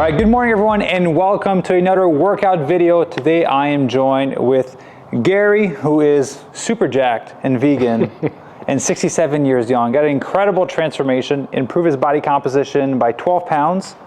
right, good morning everyone and welcome to another workout video. Today I am joined with Gary, who is super jacked and vegan and 67 years young. Got an incredible transformation, improved his body composition by 12 pounds,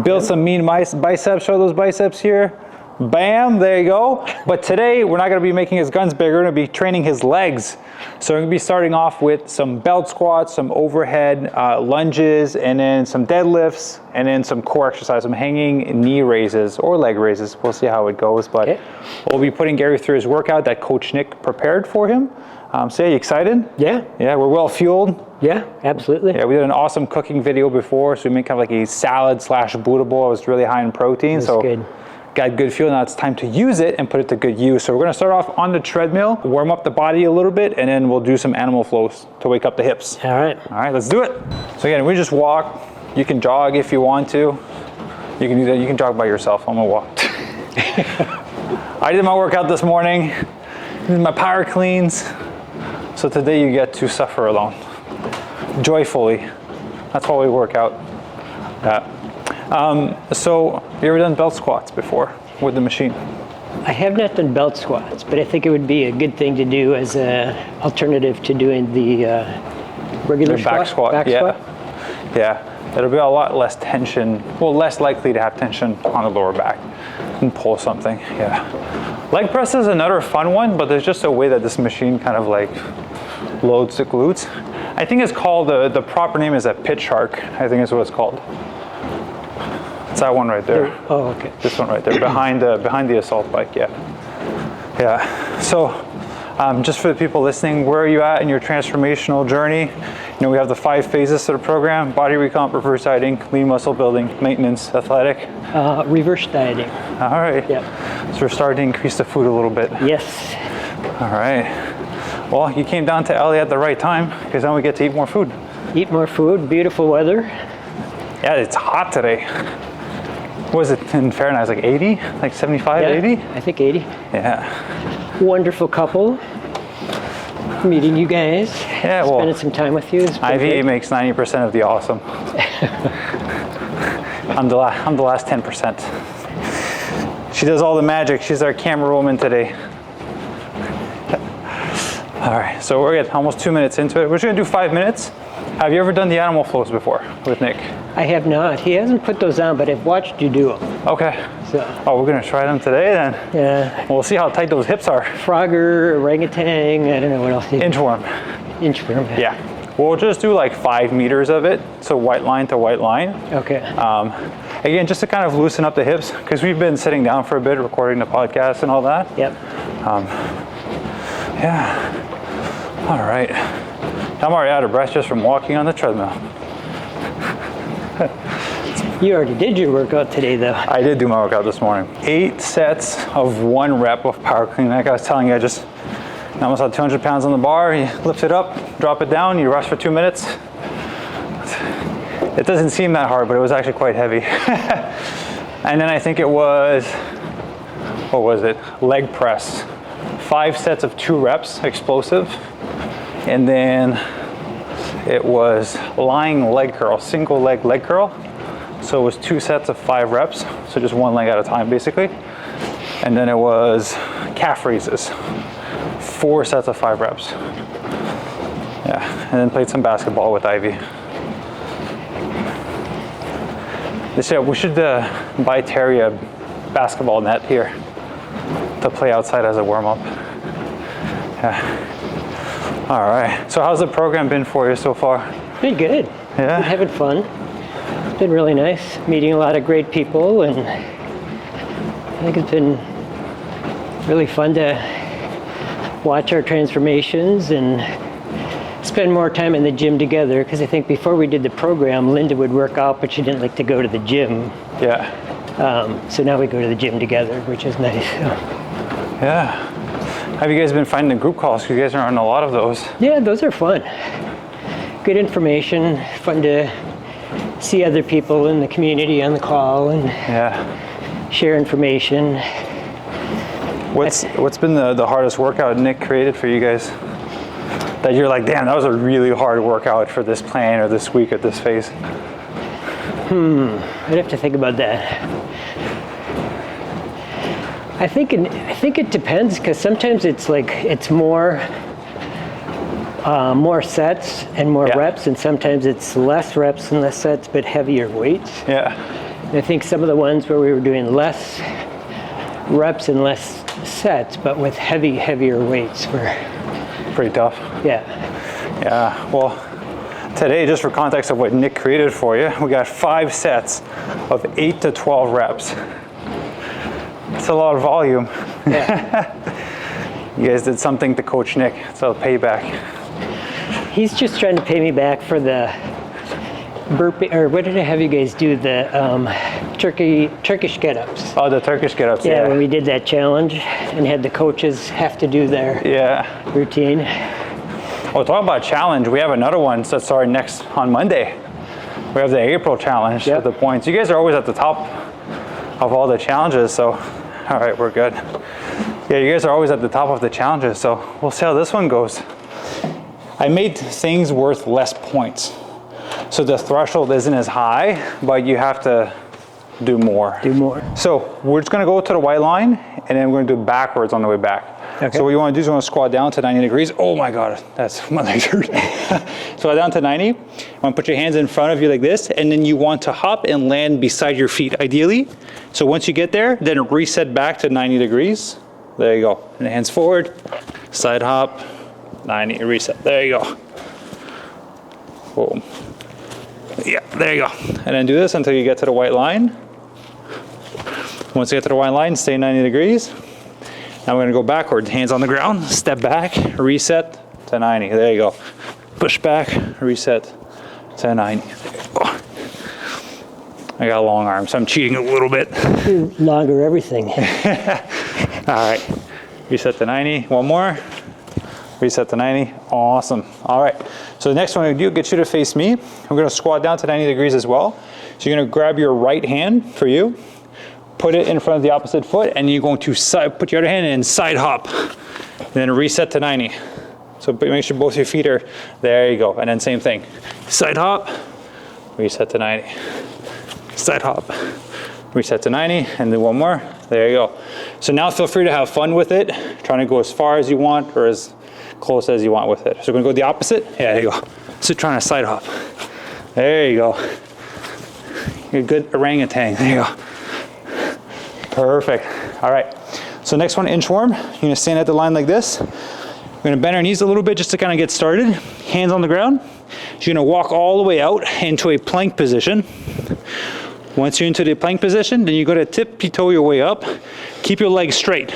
built some mean biceps. Show those biceps here. Bam, there you go. But today we're not going to be making his guns bigger, we're going to be training his legs. So we're going to be starting off with some belt squats, some overhead lunges, and then some deadlifts, and then some core exercise, some hanging knee raises or leg raises. We'll see how it goes, but we'll be putting Gary through his workout that Coach Nick prepared for him. So you excited? Yeah. Yeah, we're well fueled. Yeah, absolutely. Yeah, we did an awesome cooking video before, so we made kind of like a salad slash Buddha bowl. It was really high in protein. That's so good. Got good feel. Now it's time to use it and put it to good use. So we're gonna start off on the treadmill, warm up the body a little bit, and then we'll do some animal flows to wake up the hips. All right. All right, let's do it. So again, we just walk. You can jog if you want to. You can do that. You can jog by yourself. I'm gonna walk. I did my workout this morning. Did my power cleans. So today you get to suffer alone, joyfully. That's why we work out. So you ever done belt squats before with the machine? I have not done belt squats, but I think it would be a good thing to do as an alternative to doing the regular back squat. Yeah. It'll be a lot less tension, well, less likely to have tension on the lower back and pull something. Yeah. Leg press is another fun one, but there's just a way that this machine kind of like loads the glutes. I think it's called, the proper name is a pit shark, I think is what it's called. It's that one right there. Oh, okay. This one right there, behind the assault bike, yeah. So, just for the people listening, where are you at in your transformational journey? You know, we have the 5 phases to the program: body recomp, reverse dieting, lean muscle building, maintenance, athletic. Reverse dieting. All right. Yeah. So we're starting to increase the food a little bit. Yes. All right. Well, you came down to LA at the right time, because then we get to eat more food. Eat more food, beautiful weather. Yeah, it's hot today. What was it in Fahrenheit? Like 80? Like 75, 80? I think 80. Yeah. Wonderful couple. Meeting you guys. Yeah, well, spending some time with you. Ivy makes 90% of the awesome. I'm the last 10%. She does all the magic. She's our camera woman today. All right, so we're at almost 2 minutes into it. We're just gonna do 5 minutes. Have you ever done the animal flows before with Nick? I have not. He hasn't put those on, but I've watched you do them. Okay. So. Oh, we're gonna try them today then? Yeah. We'll see how tight those hips are. Frogger, orangutan, I don't know what else. Inchworm. Inchworm. Yeah. We'll just do like 5 meters of it, so white line to white line. Okay. Again, just to kind of loosen up the hips, because we've been sitting down for a bit recording the podcast and all that. Yep. Yeah. All right. I'm already out of breath just from walking on the treadmill. You already did your workout today, though. I did do my workout this morning. 8 sets of 1 rep of power clean. Like I was telling you, I almost had 200 pounds on the bar. You lift it up, drop it down, you rest for 2 minutes. It doesn't seem that hard, but it was actually quite heavy. And then I think it was, what was it? Leg press. 5 sets of 2 reps, explosive. And then it was lying leg curl, single leg curl. So it was 2 sets of 5 reps, so just 1 leg at a time basically. And then it was calf raises, 4 sets of 5 reps. Yeah, and then played some basketball with Ivy. They said we should buy Terry a basketball net here to play outside as a warm-up. Yeah. All right, so how's the program been for you so far? Been good. Yeah? Been having fun. Been really nice, meeting a lot of great people, and I think it's been really fun to watch our transformations and spend more time in the gym together, because I think before we did the program, Linda would work out, but she didn't like to go to the gym. Yeah. So now we go to the gym together, which is nice. Yeah. Have you guys been finding the group calls? You guys are on a lot of those. Yeah, those are fun. Good information, fun to see other people in the community on the call and share information. What's been the hardest workout Nick created for you guys? That you're like, damn, that was a really hard workout for this plan or this week at this phase? I'd have to think about that. I think it depends, because sometimes it's like it's more sets and more reps, and sometimes it's less reps and less sets but heavier weights. Yeah. And I think some of the ones where we were doing less reps and less sets but with heavier weights were Pretty tough. Yeah. Well, today, just for context of what Nick created for you, we got 5 sets of 8 to 12 reps. It's a lot of volume. Yeah. You guys did something to Coach Nick, so payback. He's just trying to pay me back for the burpee, or what did I have you guys do? The Turkish get-ups. Oh, the Turkish get-ups, Yeah, when we did that challenge and had the coaches have to do their routine. Well, talking about challenge, we have another one that starts next on Monday. We have the April challenge with the points. You guys are always at the top of all the challenges, so all right, we're good. Yeah, you guys are always at the top of the challenges, so we'll see how this one goes. I made things worth less points, so the threshold isn't as high, but you have to do more. So we're just gonna go to the white line, and then we're gonna do it backwards on the way back. Okay. So what you wanna do is you wanna squat down to 90 degrees. Oh my God, that's my legs hurt. Squat down to 90. You wanna put your hands in front of you like this, and then you want to hop and land beside your feet, ideally. So once you get there, then reset back to 90 degrees. There you go. And hands forward, side hop, 90, reset. There you go. Boom. Yeah, there you go. And then do this until you get to the white line. Once you get to the white line, stay 90 degrees. Now we're gonna go backwards, hands on the ground, step back, reset to 90. There you go. Push back, reset to 90. Oh. I got long arms, so I'm cheating a little bit. Longer everything. All right, reset to 90. One more. Reset to 90. Awesome. All right. So the next one we do, get you to face me. We're going to squat down to 90 degrees as well. So you're going to grab your right hand for you, put it in front of the opposite foot, and you're going to put your other hand in side hop. And then reset to 90. So make sure both your feet are, there you go. And then same thing. Side hop, reset to 90. Side hop, reset to 90, and then one more. There you go. So now feel free to have fun with it, trying to go as far as you want or as close as you want with it. So we're gonna go the opposite. Yeah, there you go. So trying to side hop. There you go. You're a good orangutan. There you go. Perfect. All right. So next one, inchworm. You're gonna stand at the line like this. We're gonna bend our knees a little bit just to kind of get started. Hands on the ground. So you're gonna walk all the way out into a plank position. Once you're into the plank position, then you go to tippy-toe your way up. Keep your legs straight.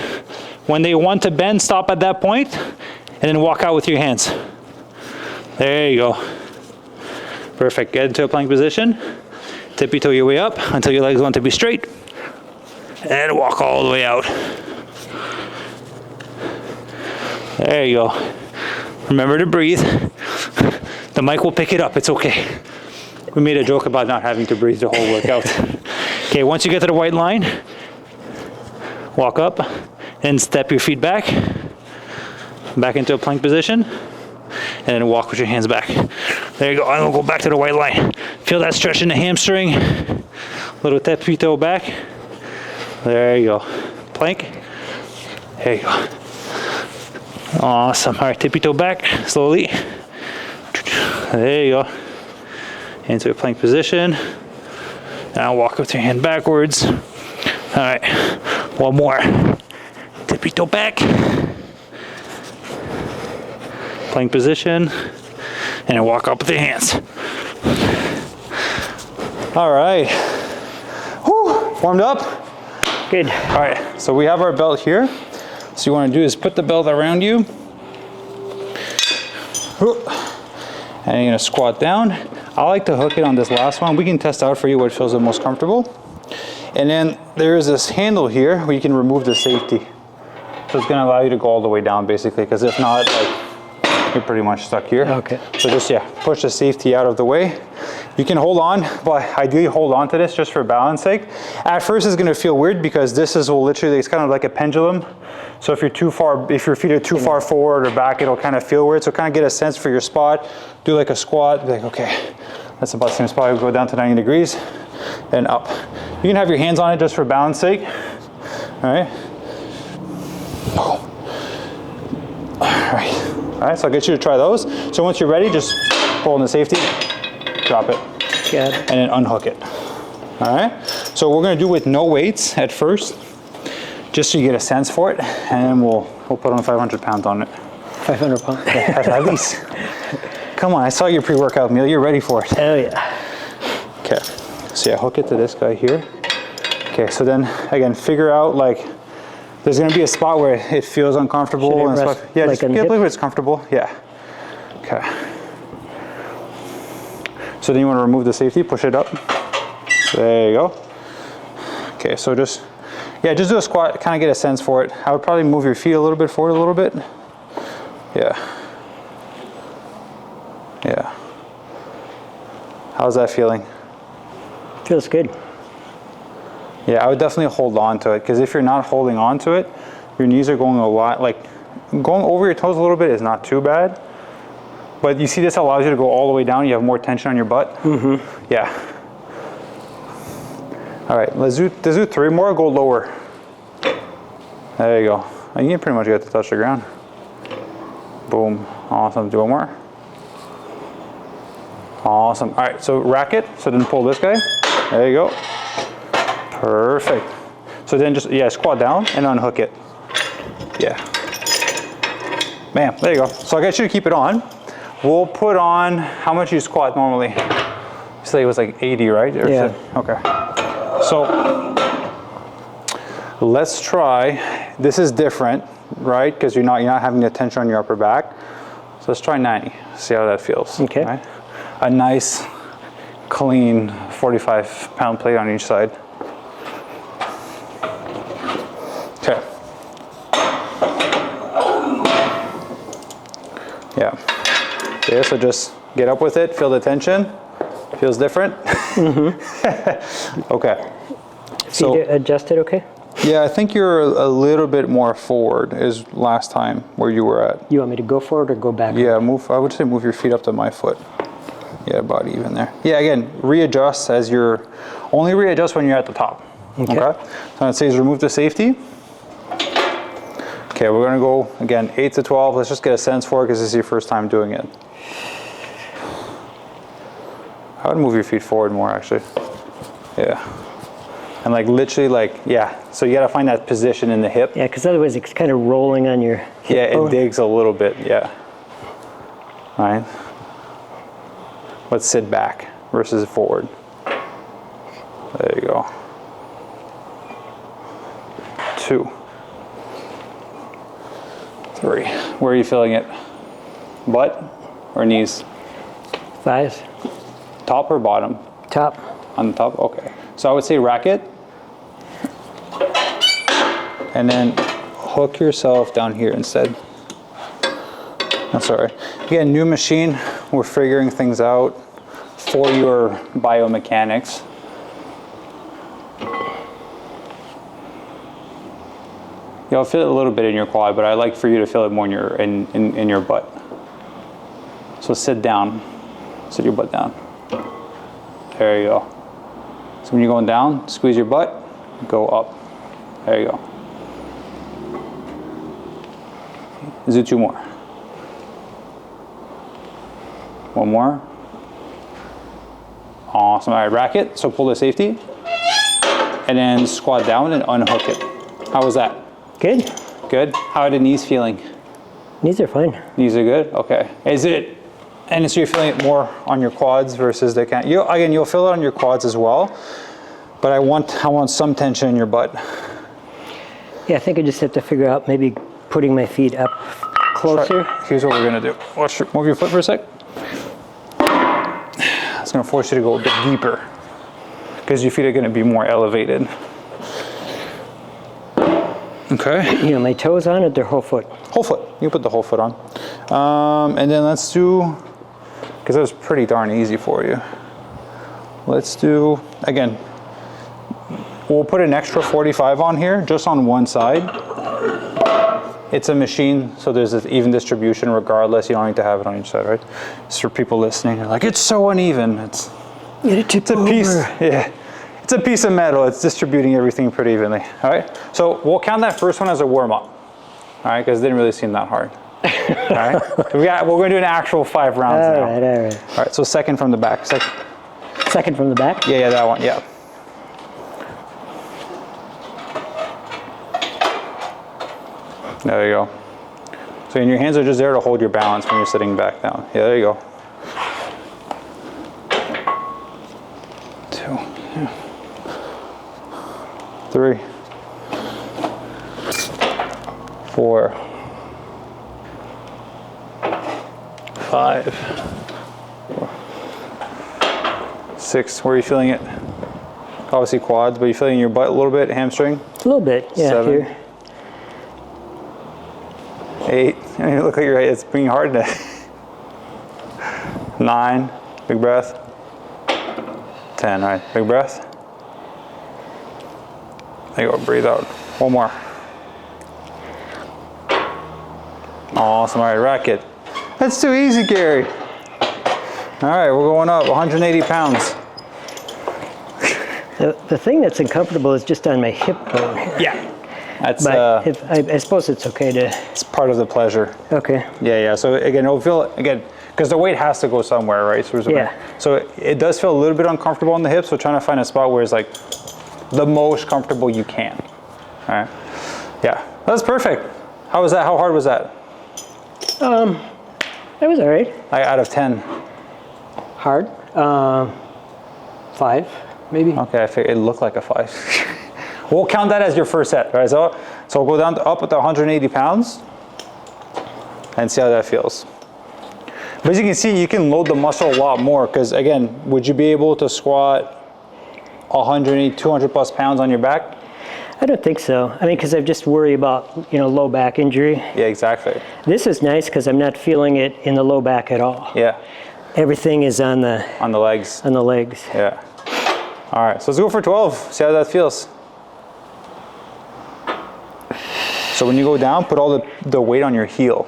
When they want to bend, stop at that point, and then walk out with your hands. There you go. Perfect. Get into a plank position. Tippy-toe your way up until your legs want to be straight. And walk all the way out. There you go. Remember to breathe. The mic will pick it up. It's okay. We made a joke about not having to breathe the whole workout. Okay, once you get to the white line, walk up and step your feet back into a plank position, and then walk with your hands back. There you go, and we'll go back to the white line. Feel that stretch in the hamstring. Little tippy toe back. There you go. Plank. There you go. Awesome. All right, tippy toe back slowly. There you go. Into a plank position. Now walk with your hand backwards. All right, one more. Tippy toe back. Plank position. And then walk up with your hands. All right. Whew, warmed up? Good. All right, so we have our belt here. So you want to do is put the belt around you. And you're gonna squat down. I like to hook it on this last one. We can test out for you what feels the most comfortable. And then there is this handle here where you can remove the safety. So it's gonna allow you to go all the way down basically, because if not, like, you're pretty much stuck here. Okay. So just, push the safety out of the way. You can hold on, but ideally hold on to this just for balance sake. At first it's gonna feel weird because this is literally, it's kind of like a pendulum. So if your feet are too far forward or back, it'll kind of feel weird. So kind of get a sense for your spot. Do like a squat, be like, okay, That's about the same spot. We go down to 90 degrees and up. You can have your hands on it just for balance sake. All right. All right, so I'll get you to try those. So once you're ready, just pull in the safety, drop it, Good. and then unhook it. All right. So we're gonna do with no weights at first, just so you get a sense for it, and then we'll put on 500 pounds on it. 500 pounds. At least. Come on, I saw your pre-workout meal. You're ready for it. Oh yeah. Okay. So yeah, hook it to this guy here. Okay. So then again, figure out like there's gonna be a spot where it feels uncomfortable. Should it and rest stuff. Yeah, like just on the get a hip? little bit it's comfortable. Yeah. Okay. So then you want to remove the safety, push it up. There you go. Okay, so just do a squat, kind of get a sense for it. I would probably move your feet a little bit forward a little bit. Yeah. Yeah. How's that feeling? Feels good. Yeah, I would definitely hold on to it, because if you're not holding on to it, your knees are going a lot, like going over your toes a little bit is not too bad. But you see, this allows you to go all the way down. You have more tension on your butt. Mm-hmm. Yeah. All right, let's do 3 more, go lower. There you go. You can pretty much get to touch the ground. Boom, awesome, do one more. Awesome, all right, so rack it, so then pull this guy. There you go. Perfect. So then just, squat down and unhook it. Yeah. Bam, there you go. So I got you to keep it on. We'll put on, how much you squat normally? You say it was like 80, right? Yeah. Okay. So let's try, this is different, right? Because you're not having the tension on your upper back. So let's try 90, see how that feels. Okay. Right? A nice, clean 45-pound plate on each side. Okay. Yeah. Okay, so just get up with it, feel the tension. Feels different? Mm-hmm. Okay. So, Feet adjusted okay? yeah, I think you're a little bit more forward is last time where you were at. You want me to go forward or go back? Yeah, I would say move your feet up to my foot. Yeah, body even there. Yeah, again, readjust only readjust when you're at the top. Okay. So I'd say is remove the safety. Okay, we're gonna go again 8 to 12. Let's just get a sense for it because this is your first time doing it. I would move your feet forward more actually. Yeah. And like literally like, yeah. So you gotta find that position in the hip. Yeah, because otherwise it's kind of rolling on your hip Yeah, bone. it digs a little bit, yeah. All right. Let's sit back versus forward. There you go. 2. 3. Where are you feeling it? Butt or knees? Thighs. Top or bottom? Top. On the top, okay. So I would say rack it. And then hook yourself down here instead. That's all right. Again, new machine. We're figuring things out for your biomechanics. You'll feel it a little bit in your quad, but I like for you to feel it more in your butt. So sit down. Sit your butt down. There you go. So when you're going down, squeeze your butt, go up. There you go. Let's do 2 more. 1 more. Awesome. All right, rack it. So pull the safety. And then squat down and unhook it. How was that? Good. Good. How are the knees feeling? Knees are fine. Knees are good? Okay. And so you're feeling it more on your quads versus the can. Again, you'll feel it on your quads as well, but I want some tension in your butt. Yeah, I think I just have to figure out maybe putting my feet up closer. Here's what we're gonna do. Move your foot for a sec. It's gonna force you to go a bit deeper because your feet are gonna be more elevated. Okay. You know, my toes on it, they're whole foot. Whole foot. You put the whole foot on. And then let's do, because that was pretty darn easy for you. Let's do, again, we'll put an extra 45 on here, just on one side. It's a machine, so there's an even distribution regardless. You don't need to have it on each side, right? It's for people listening. They're like, it's so uneven. It's a piece. Yeah, it's a piece of metal. It's distributing everything pretty evenly. All right. So we'll count that first one as a warm up. All right, because it didn't really seem that hard. All right. So we're going to do an actual 5 rounds now. All right. All right. So second from the back. Second from the back? Yeah, that one. Yeah. There you go. So your hands are just there to hold your balance when you're sitting back down. Yeah, there you go. 2, yeah. 3, 4, 5, 6. Where are you feeling it? Obviously quads, but you feeling your butt a little bit, hamstring? A little bit, yeah. 7. Here. 8. You look like it's being hard to. 9. Big breath. 10. All right. Big breath. There you go. Breathe out. One more. Awesome. All right. Rack it. That's too easy, Gary. All right. We're going up 180 pounds. The thing that's uncomfortable is just on my hip bone here. Yeah. That's I suppose it's okay to. It's part of the pleasure. Okay. Yeah. So again, it'll feel because the weight has to go somewhere, right? So it does feel a little bit uncomfortable on the hips. So trying to find a spot where it's like the most comfortable you can. All right. Yeah. That's perfect. How was that? How hard was that? It was all right. Like out of 10. Hard. 5, maybe. Okay, I figured it looked like a 5. We'll count that as your first set, right? So we'll go down up with the 180 pounds and see how that feels. But as you can see, you can load the muscle a lot more because again, would you be able to squat 180, 200 plus pounds on your back? I don't think so. I mean, because I just worry about, low back injury. Yeah, exactly. This is nice because I'm not feeling it in the low back at all. Yeah. Everything is on the legs. On the legs. Yeah. All right, so let's go for 12. See how that feels. So when you go down, put all the weight on your heel.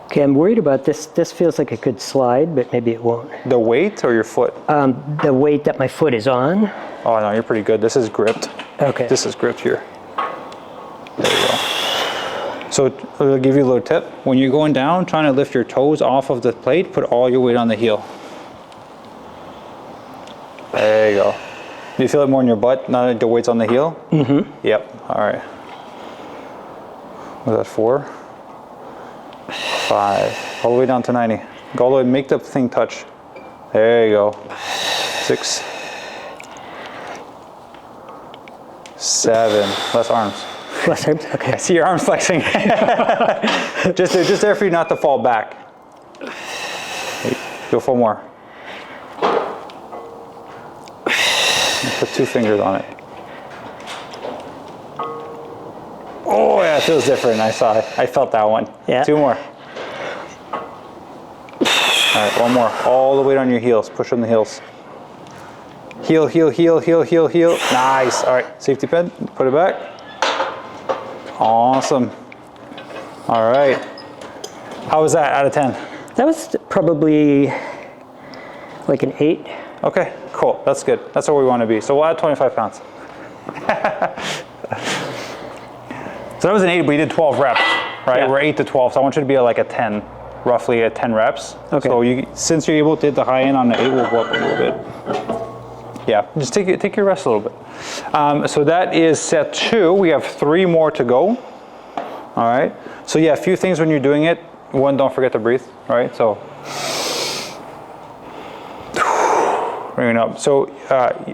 Okay, I'm worried about this. This feels like it could slide, but maybe it won't. The weight or your foot? The weight that my foot is on. Oh no, you're pretty good. This is gripped. Okay. This is gripped here. There you go. So I'll give you a little tip. When you're going down, trying to lift your toes off of the plate, put all your weight on the heel. There you go. Do you feel it more in your butt, now that the weight's on the heel? Mm-hmm. Yep, all right. Was that 4? 5, all the way down to 90. Go all the way, make the thing touch. There you go. 6, 7, less arms. Less arms, okay. I see your arms flexing. just there for you not to fall back. Go 4 more. Put 2 fingers on it. Oh yeah, it feels different. I saw it. I felt that one. Yeah. 2 more. All right, 1 more. All the weight on your heels. Push on the heels. Heel, heel, heel, heel, heel, heel. Nice. All right, safety pin. Put it back. Awesome. All right. How was that out of 10? That was probably like an 8. Okay, cool. That's good. That's where we want to be. So we'll add 25 pounds. So that was an 8, but you did 12 reps, right? Yeah. We're 8 to 12, so I want you to be at like a 10, roughly at 10 reps. Okay. So since you're able to hit the high end on the 8, we'll go up a little bit. Yeah, just take your rest a little bit. So that is set 2. We have 3 more to go. All right. So yeah, a few things when you're doing it. 1, don't forget to breathe, right? So bring it up. So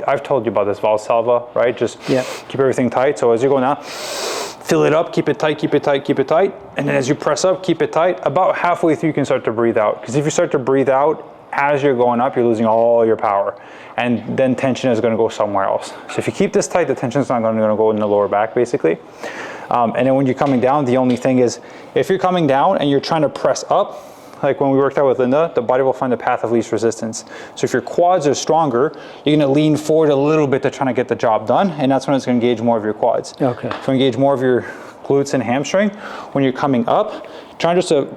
I've told you about this Valsalva, right? Just keep everything tight. So as you're going down, fill it up, keep it tight, keep it tight, keep it tight. And then as you press up, keep it tight. About halfway through, you can start to breathe out. Because if you start to breathe out as you're going up, you're losing all your power. And then tension is going to go somewhere else. So if you keep this tight, the tension is not going to go in the lower back, basically. And then when you're coming down, the only thing is, if you're coming down and you're trying to press up, like when we worked out with Linda, the body will find the path of least resistance. So if your quads are stronger, you're going to lean forward a little bit to try to get the job done, and that's when it's going to engage more of your quads. Okay. So engage more of your glutes and hamstring. When you're coming up, try just to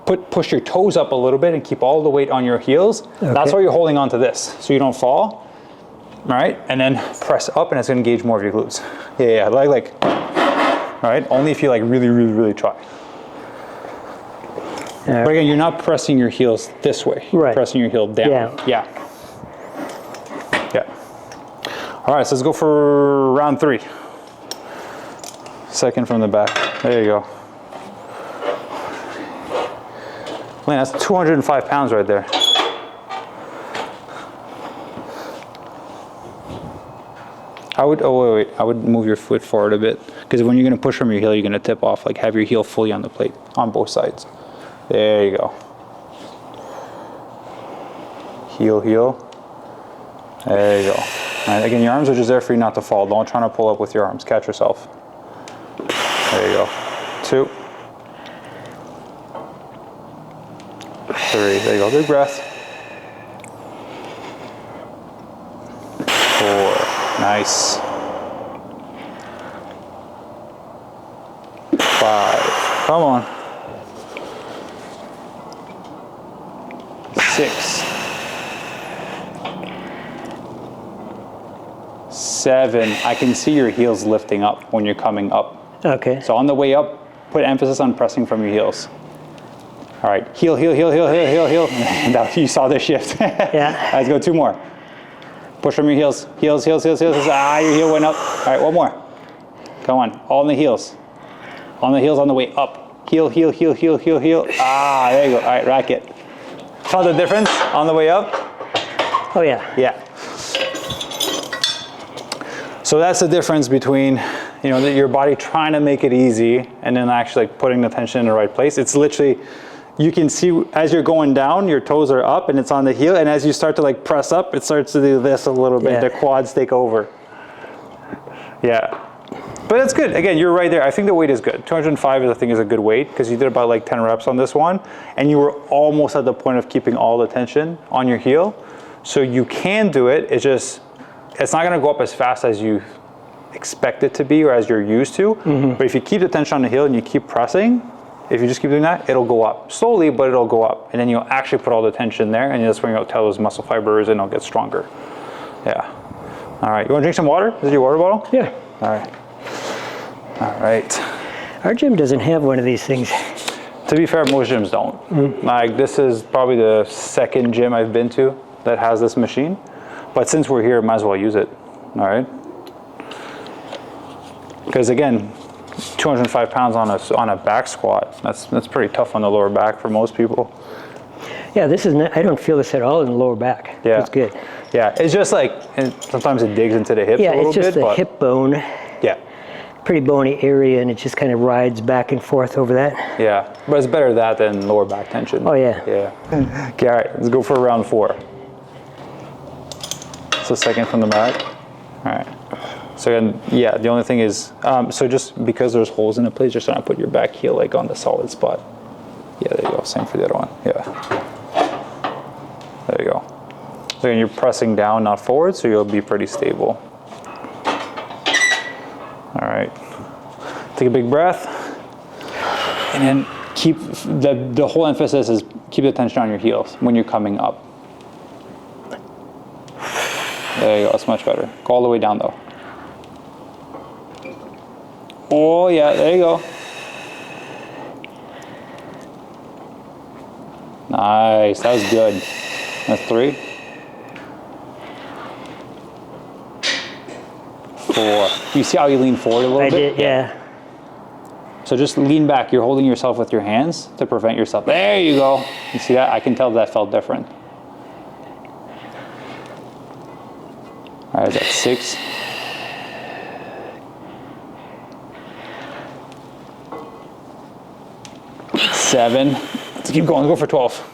push your toes up a little bit and keep all the weight on your heels. Okay. That's why you're holding on to this, so you don't fall. All right, and then press up, and it's gonna engage more of your glutes. Yeah, like, all right, only if you like really try. But again, you're not pressing your heels this way. Right. You're pressing your heel down. Yeah. All right, so let's go for round 3. Second from the back. There you go. Man, that's 205 pounds right there. I would, I would move your foot forward a bit, because when you're gonna push from your heel, you're gonna tip off. Like, have your heel fully on the plate, on both sides. There you go. Heel. There you go. All right, again, your arms are just there for you not to fall. Don't try to pull up with your arms. Catch yourself. There you go. 2. 3. There you go. Big breath. 4. Nice. 5. Come on. 6. 7. I can see your heels lifting up when you're coming up. Okay. So on the way up, put emphasis on pressing from your heels. All right, heel. Now you saw the shift. Yeah. Let's go 2 more. Push from your heels. Heels. Ah, your heel went up. All right, 1 more. Come on, all on the heels. On the heels on the way up. Heel. Ah, there you go. All right, rack it. Felt the difference on the way up? Oh yeah. Yeah. So that's the difference between, you know, your body trying to make it easy and then actually like putting the tension in the right place. It's literally, you can see as you're going down, your toes are up and it's on the heel, and as you start to like press up, it starts to do this a little bit. The quads take over. Yeah. But it's good. Again, you're right there. I think the weight is good. 205 I think is a good weight, because you did about like 10 reps on this one and you were almost at the point of keeping all the tension on your heel. So you can do it. It's just, it's not gonna go up as fast as you expect it to be or as you're used to. But if you keep the tension on the heel and you keep pressing, if you just keep doing that, it'll go up slowly, but it'll go up. And then you'll actually put all the tension there, and that's when you'll tell those muscle fibers and it'll get stronger. Yeah. All right, you wanna drink some water? Is it your water bottle? Yeah. All right. Our gym doesn't have one of these things. To be fair, most gyms don't. Like, this is probably the 2nd gym I've been to that has this machine. But since we're here, might as well use it, all right? Because again, 205 pounds on a back squat, that's pretty tough on the lower back for most people. Yeah, this is not, I don't feel this at all in the lower back. Yeah. It's good. Yeah, it's just like, and sometimes it digs into the hips a little bit. Yeah, it's just the hip bone. Yeah. Pretty bony area, and it just kind of rides back and forth over that. Yeah, but it's better that than lower back tension. Oh yeah. Yeah. Okay, all right, let's go for round 4. So 2nd from the back. All right. So again, yeah, the only thing is, so just because there's holes in the place, just trying to put your back heel like on the solid spot. Yeah, there you go. Same for the other one. Yeah. There you go. So again, you're pressing down, not forward, so you'll be pretty stable. All right. Take a big breath, and then keep the whole emphasis is keep the tension on your heels when you're coming up. There you go, that's much better. Go all the way down though. Oh yeah, there you go. Nice, that was good. That's 3. 4. You see how you lean forward a little bit? I did, yeah. So just lean back. You're holding yourself with your hands to prevent yourself. There you go. You see that? I can tell that felt different. All right, that's 6. 7. Let's keep going. Let's go for 12.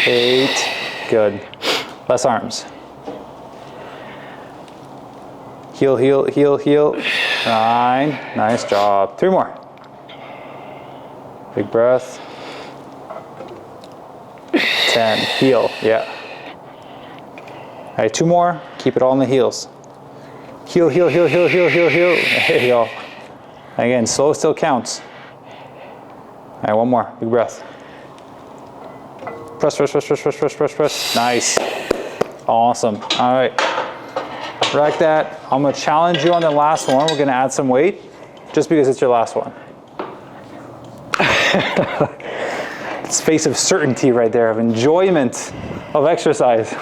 8. Good. Less arms. Heel, heel, heel, heel. 9. Nice job. 3 more. Big breath. 10. Heel. Yeah. All right, 2 more. Keep it all on the heels. Heel, heel, heel, heel, heel, heel, heel. There you go. Again, slow still counts. All right, one more. Big breath. Press, press, press, press, press, press, press, press. Nice. Awesome. All right. Rack that. I'm going to challenge you on the last one. We're going to add some weight just because it's your last one. It's face of certainty right there, of enjoyment of exercise.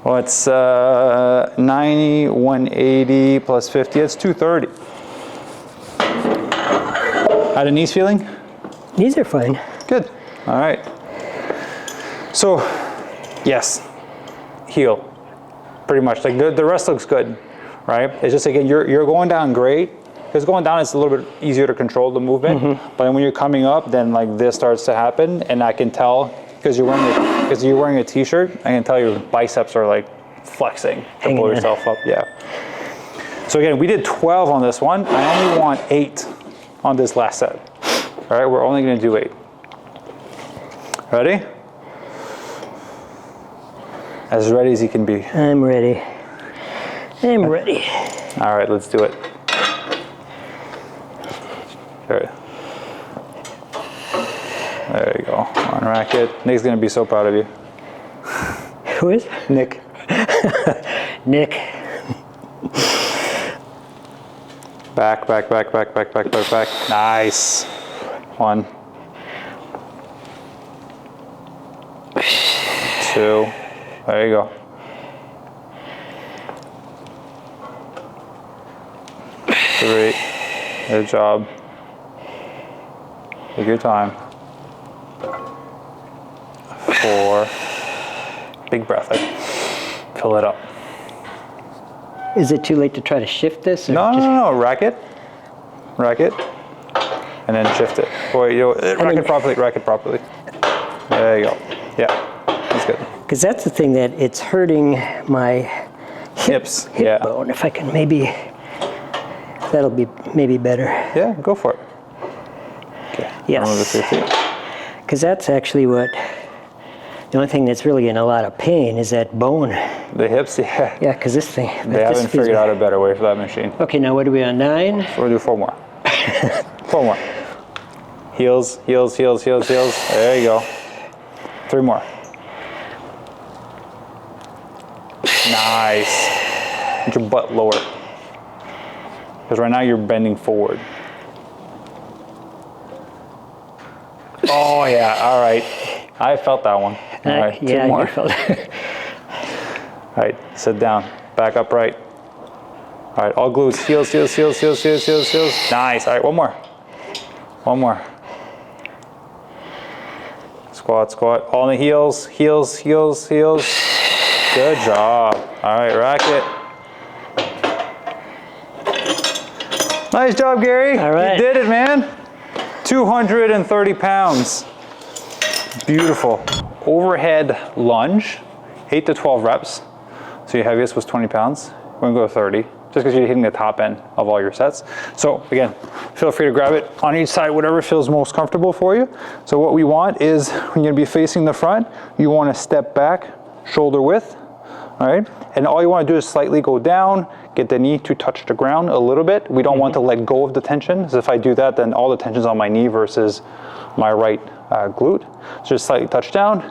What's 90, 180 plus 50? It's 230. How the knees feeling? Knees are fine. Good. All right. So, yes, heel, pretty much. Like the rest looks good, right? It's just again, you're going down great. Because going down, it's a little bit easier to control the movement. But when you're coming up, then like this starts to happen, and I can tell because you're wearing a t-shirt. I can tell your biceps are like flexing to pull yourself up. Yeah. So again, we did 12 on this one. I only want 8 on this last set. All right, we're only going to do 8. Ready? As ready as you can be. I'm ready. I'm ready. All right, let's do it. There you go. Unrack it. Nick's going to be so proud of you. Who is? Nick. Nick. Back, back, back, back, back, back, back, back. Nice. 1. 2. There you go. 3. Good job. Take your time. 4. Big breath. Like, fill it up. Is it too late to try to shift this? Or No. Rack it. Rack it. And then shift it. Boy, rack it properly. Rack it properly. There you go. Yeah. That's good. Because that's the thing that it's hurting my hip yeah. bone. If I can maybe, that'll be maybe better. Yeah, go for it. Okay. Yes. Because that's actually what, the only thing that's really in a lot of pain is that bone. The hips, yeah. Yeah, because this thing. They haven't figured out a better way for that machine. Okay, now what are we on, 9? So we'll do 4 more. 4 more. Heels, heels, heels, heels, heels. There you go. 3 more. Nice. Get your butt lower. Because right now you're bending forward. Oh yeah, all right. I felt that one. All right, 2 more. You felt it. All right, sit down. Back upright. All right, all glutes. Heels, heels, heels, heels, heels, heels, heels. Nice. All right, 1 more. 1 more. Squat, squat. All in the heels, heels, heels, heels. Good job. All right, rack it. Nice job, Gary. All right. You did it, man. 230 pounds. Beautiful. Overhead lunge, 8 to 12 reps. So your heaviest was 20 pounds. We're gonna go to 30, just because you're hitting the top end of all your sets. So again, feel free to grab it on each side, whatever feels most comfortable for you. So what we want is, when you're gonna be facing the front, you wanna step back, shoulder width, all right? And all you wanna do is slightly go down, get the knee to touch the ground a little bit. We don't want to let go of the tension, because if I do that, then all the tension's on my knee versus my right glute. So just slightly touch down,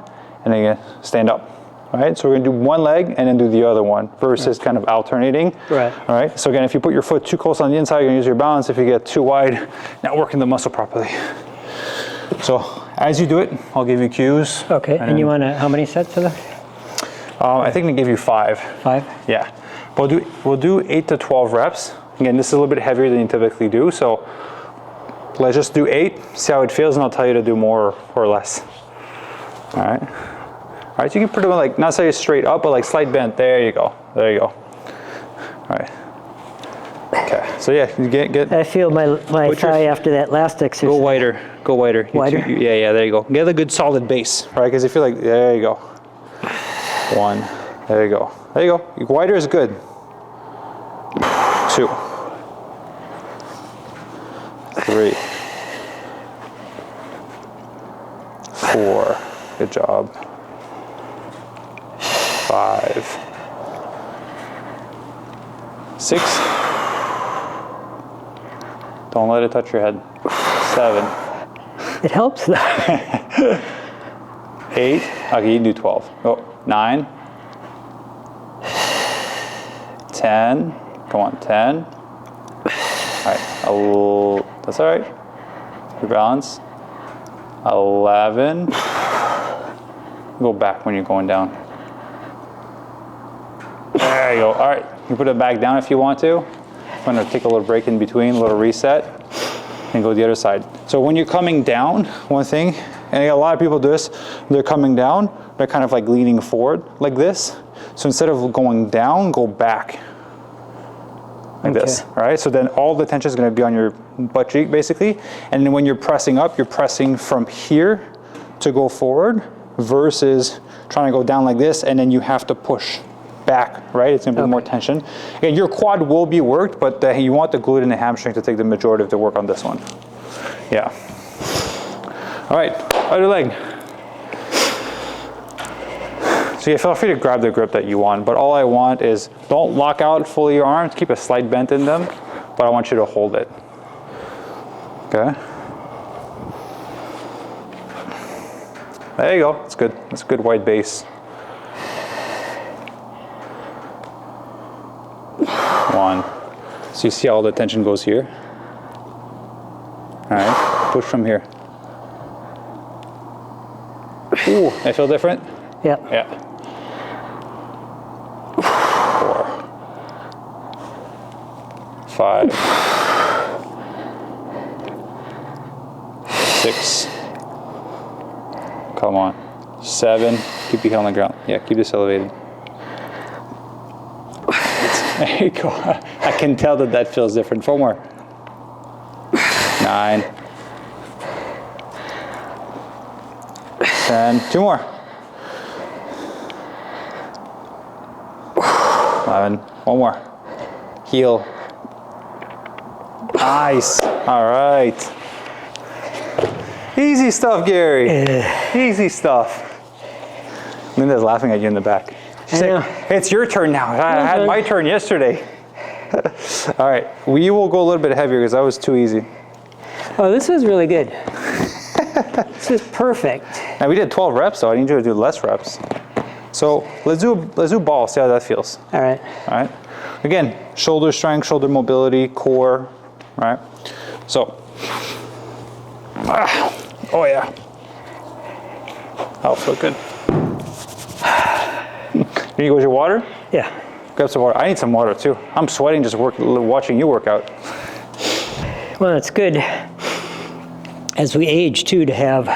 and then you stand up. All right, so we're gonna do one leg and then do the other one versus kind of alternating. Right. All right, so again, if you put your foot too close on the inside, you're gonna use your balance. If you get too wide, not working the muscle properly. So as you do it, I'll give you cues. Okay, and you wanna, how many sets of that? I think they give you 5. 5? Yeah, we'll do 8 to 12 reps. Again, this is a little bit heavier than you typically do, so let's just do 8, see how it feels, and I'll tell you to do more or less. All right. All right, so you can put them like, not say straight up, but like slight bend. There you go. There you go. All right. Okay. So yeah, you get. I feel my thigh after that last exercise. Go wider. Go wider. Wider? Yeah. There you go. Get a good solid base, right? Because you feel like, there you go. 1. There you go. There you go. Wider is good. 2. 3. 4. Good job. 5. 6. Don't let it touch your head. 7. It helps though. 8. Okay, you can do 12. Go. 9. 10. Come on, 10. All right. That's all right. Your balance. 11. Go back when you're going down. There you go. All right. You can put it back down if you want to. I'm going to take a little break in between, a little reset, and go the other side. So when you're coming down, one thing, and a lot of people do this, they're coming down, they're kind of like leaning forward like this. So instead of going down, go back like this, all right? So then all the tension is going to be on your butt cheek basically. And then when you're pressing up, you're pressing from here to go forward versus trying to go down like this, and then you have to push back, right? It's going to be more tension. Again, your quad will be worked, but you want the glute and the hamstring to take the majority of the work on this one. Yeah. All right, other leg. So yeah, feel free to grab the grip that you want, but all I want is don't lock out fully your arms, keep a slight bend in them, but I want you to hold it. Okay? There you go, that's good. That's a good wide base. 1. So you see how all the tension goes here? All right, push from here. Ooh, I feel different? Yeah. Yeah. 4. 5. 6. Come on. 7. Keep your heel on the ground. Yeah, keep this elevated. There you go. I can tell that feels different. 4 more. 9. 10. 2 more. 11. 1 more. Heel. Nice. All right. Easy stuff, Gary. Easy stuff. Linda's laughing at you in the back. She's saying, it's your turn now. I had my turn yesterday. All right. We will go a little bit heavier because that was too easy. Oh, this was really good. This is perfect. Now we did 12 reps, so I need you to do less reps. So let's do ball, see how that feels. All right. All right. Again, shoulder strength, shoulder mobility, core, right? So, oh yeah. That'll feel good. Here you go with your water? Yeah. Grab some water. I need some water too. I'm sweating just watching you work out. Well, it's good as we age too to have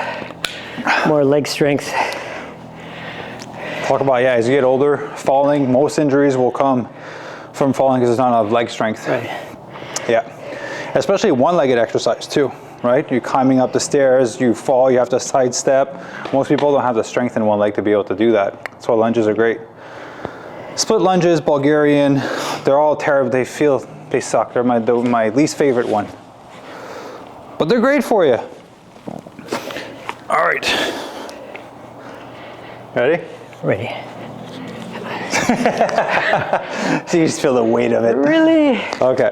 more leg strength. Talk about, yeah, as you get older, falling, most injuries will come from falling because there's not enough leg strength. Right. Yeah. Especially one-legged exercise too, right? You're climbing up the stairs, you fall, you have to sidestep. Most people don't have the strength in one leg to be able to do that. That's why lunges are great. Split lunges, Bulgarian, they're all terrible. They suck. They're my least favorite one. But they're great for you. All right. Ready? Ready. So you just feel the weight of it. Really? Okay.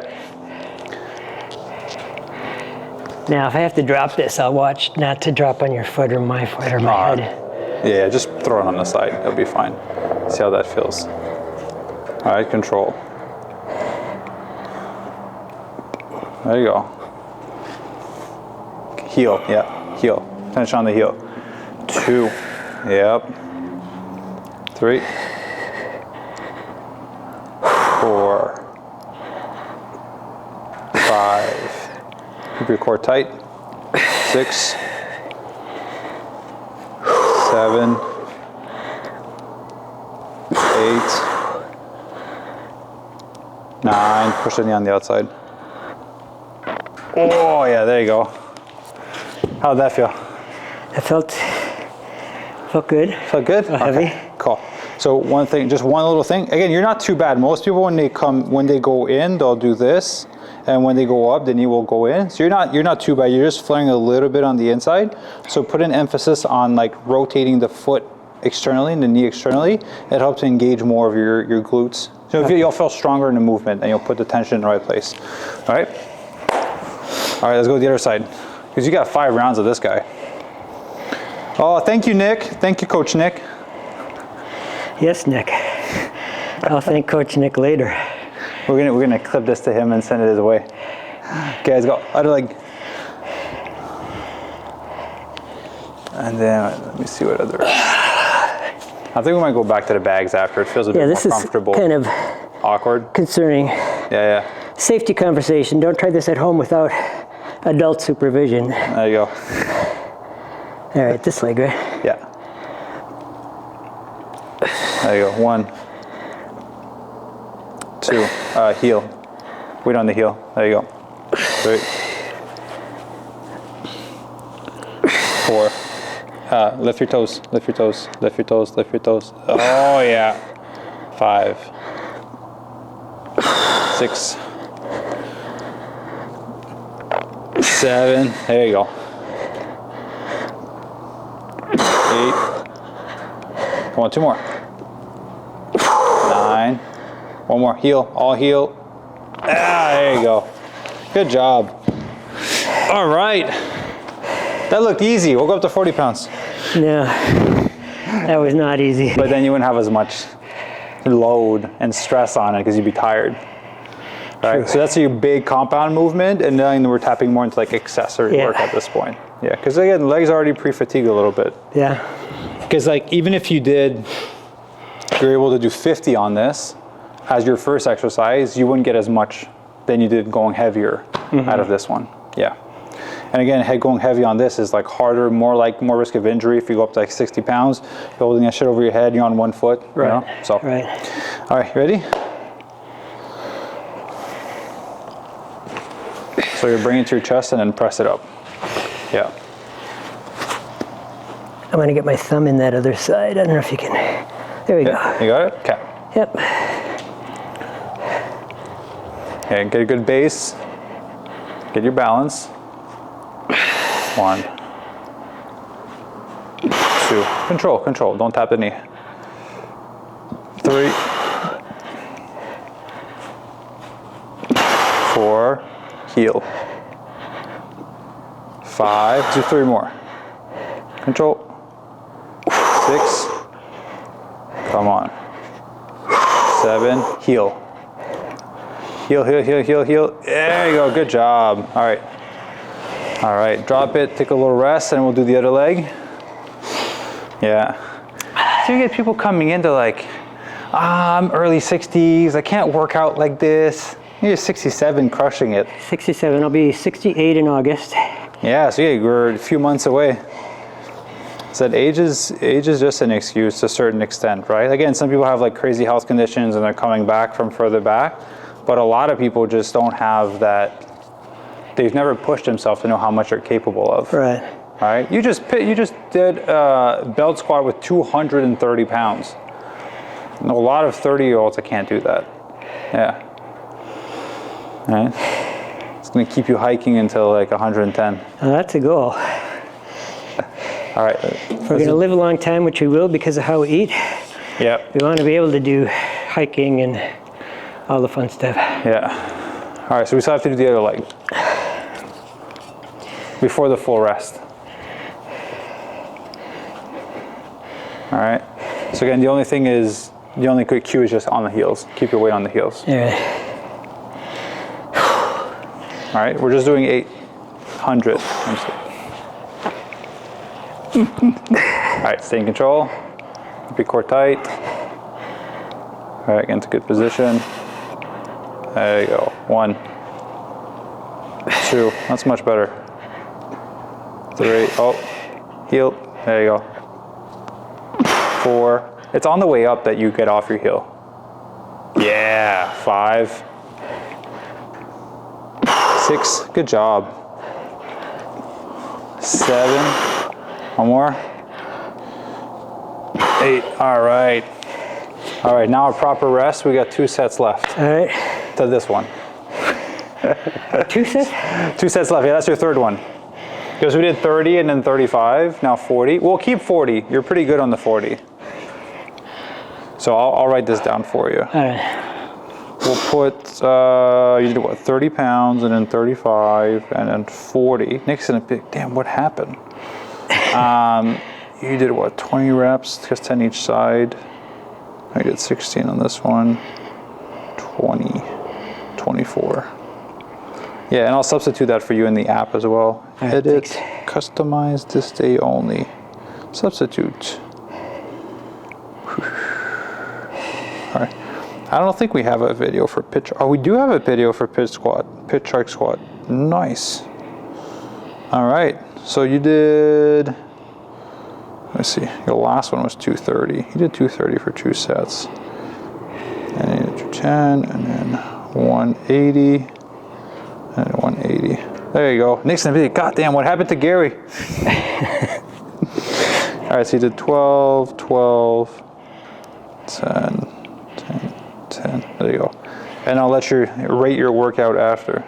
Now, if I have to drop this, I'll watch not to drop on your foot or my foot or my head. Yeah, just throw it on the side. It'll be fine. See how that feels. All right, control. There you go. Heel, yeah, heel. Finish on the heel. 2, yep. 3, 4, 5. Keep your core tight. 6, 7, 8, 9. Push the knee on the outside. Oh yeah, there you go. How'd that feel? It felt good. Felt good? Heavy. Okay, cool. So one thing, just one little thing. Again, you're not too bad. Most people when they go in, they'll do this, and when they go up, the knee will go in. So you're not too bad. You're just flaring a little bit on the inside. So put an emphasis on like rotating the foot externally and the knee externally. It helps engage more of your glutes, So you'll feel stronger in the movement and you'll put the tension in the right place. All right? All right, let's go to the other side. Because you got 5 rounds of this guy. Oh, thank you, Nick. Thank you, Coach Nick. Yes, Nick. I'll thank Coach Nick later. We're gonna clip this to him and send it his way. Okay, let's go. Other leg. And then let me see what other. I think we might go back to the bags after. It feels a bit more comfortable. This is kind of awkward. Concerning. Yeah. Safety conversation. Don't try this at home without adult supervision. There you go. All right, this leg, right? Yeah. There you go. 1, 2. Heel. Wait on the heel. There you go. 3. 4. Lift your toes. Lift your toes. Lift your toes. Lift your toes. Oh yeah. 5. 6. 7. There you go. 8. Come on, 2 more. 9. 1 more. Heel. All heel. Ah, there you go. Good job. All right. That looked easy. We'll go up to 40 pounds. No, that was not easy. But then you wouldn't have as much load and stress on it because you'd be tired. Right? True. So that's your big compound movement, and then we're tapping more into like accessory work at this point. Yeah, because again, the legs are already pre-fatigued a little bit. Yeah. Because like even if you're able to do 50 on this as your first exercise, you wouldn't get as much than you did going heavier out of this one. Yeah. And again, going heavy on this is like harder, more risk of injury if you go up to like 60 pounds. You're holding that shit over your head, you're on 1 foot. Right. You know? So. Right. All right, ready? So you bring it to your chest and then press it up. Yeah. I'm gonna get my thumb in that other side. I don't know if you can. There we go. You got it? Okay. Yep. Okay, get a good base. Get your balance. 1. 2. Control. Don't tap the knee. 3. 4. Heel. 5. Do 3 more. Control. 6. Come on. 7. Heel. Heel. There you go. Good job. All right. All right. Drop it. Take a little rest, and we'll do the other leg. Yeah. So you get people coming into like, I'm early 60s. I can't work out like this. You're 67, crushing it. 67. I'll be 68 in August. Yeah. So yeah, we're a few months away. So that age is just an excuse to a certain extent, right? Again, some people have like crazy health conditions and they're coming back from further back, but a lot of people just don't have that. They've never pushed themselves to know how much they're capable of. Right. Right. You just did a belt squat with 230 pounds. And a lot of 30-year-olds that can't do that. Yeah. Right. It's gonna keep you hiking until like 110. That's a goal. All right. If we're going to live a long time, which we will because of how we eat, Yep. we want to be able to do hiking and all the fun stuff. Yeah. All right, so we still have to do the other leg before the full rest. All right. So again, the only quick cue is just on the heels. Keep your weight on the heels. All right. All right, we're just doing 800. All right, stay in control. Keep your core tight. All right, get into good position. There you go. 1, 2. That's much better. 3. Oh, heel. There you go. 4. It's on the way up that you get off your heel. Yeah. 5. 6. Good job. 7. 1 more. 8. All right. All right, now a proper rest. We got 2 sets left. All right. To this one. 2 sets? 2 sets left. Yeah, that's your third one. Because we did 30 and then 35. Now 40. We'll keep 40. You're pretty good on the 40. So I'll write this down for you. All right. we'll put, you did what, 30 pounds, and then 35, and then 40. Nick's in a big, damn, what happened? You did what, 20 reps, just 10 each side. I did 16 on this one, 20, 24. Yeah, and I'll substitute that for you in the app as well. Right, Edit, thanks. customize this day only. Substitute. All right. I don't think we have a video for pitch. Oh, we do have a video for pitch squat, pitch shark squat. Nice. All right. So you did, let me see, your last one was 230. You did 230 for 2 sets. And you did 210, and then 180, and 180. There you go. Nick's in the video. God damn, what happened to Gary? All right, so you did 12, 12, 10, 10, 10. There you go. And I'll let you rate your workout after.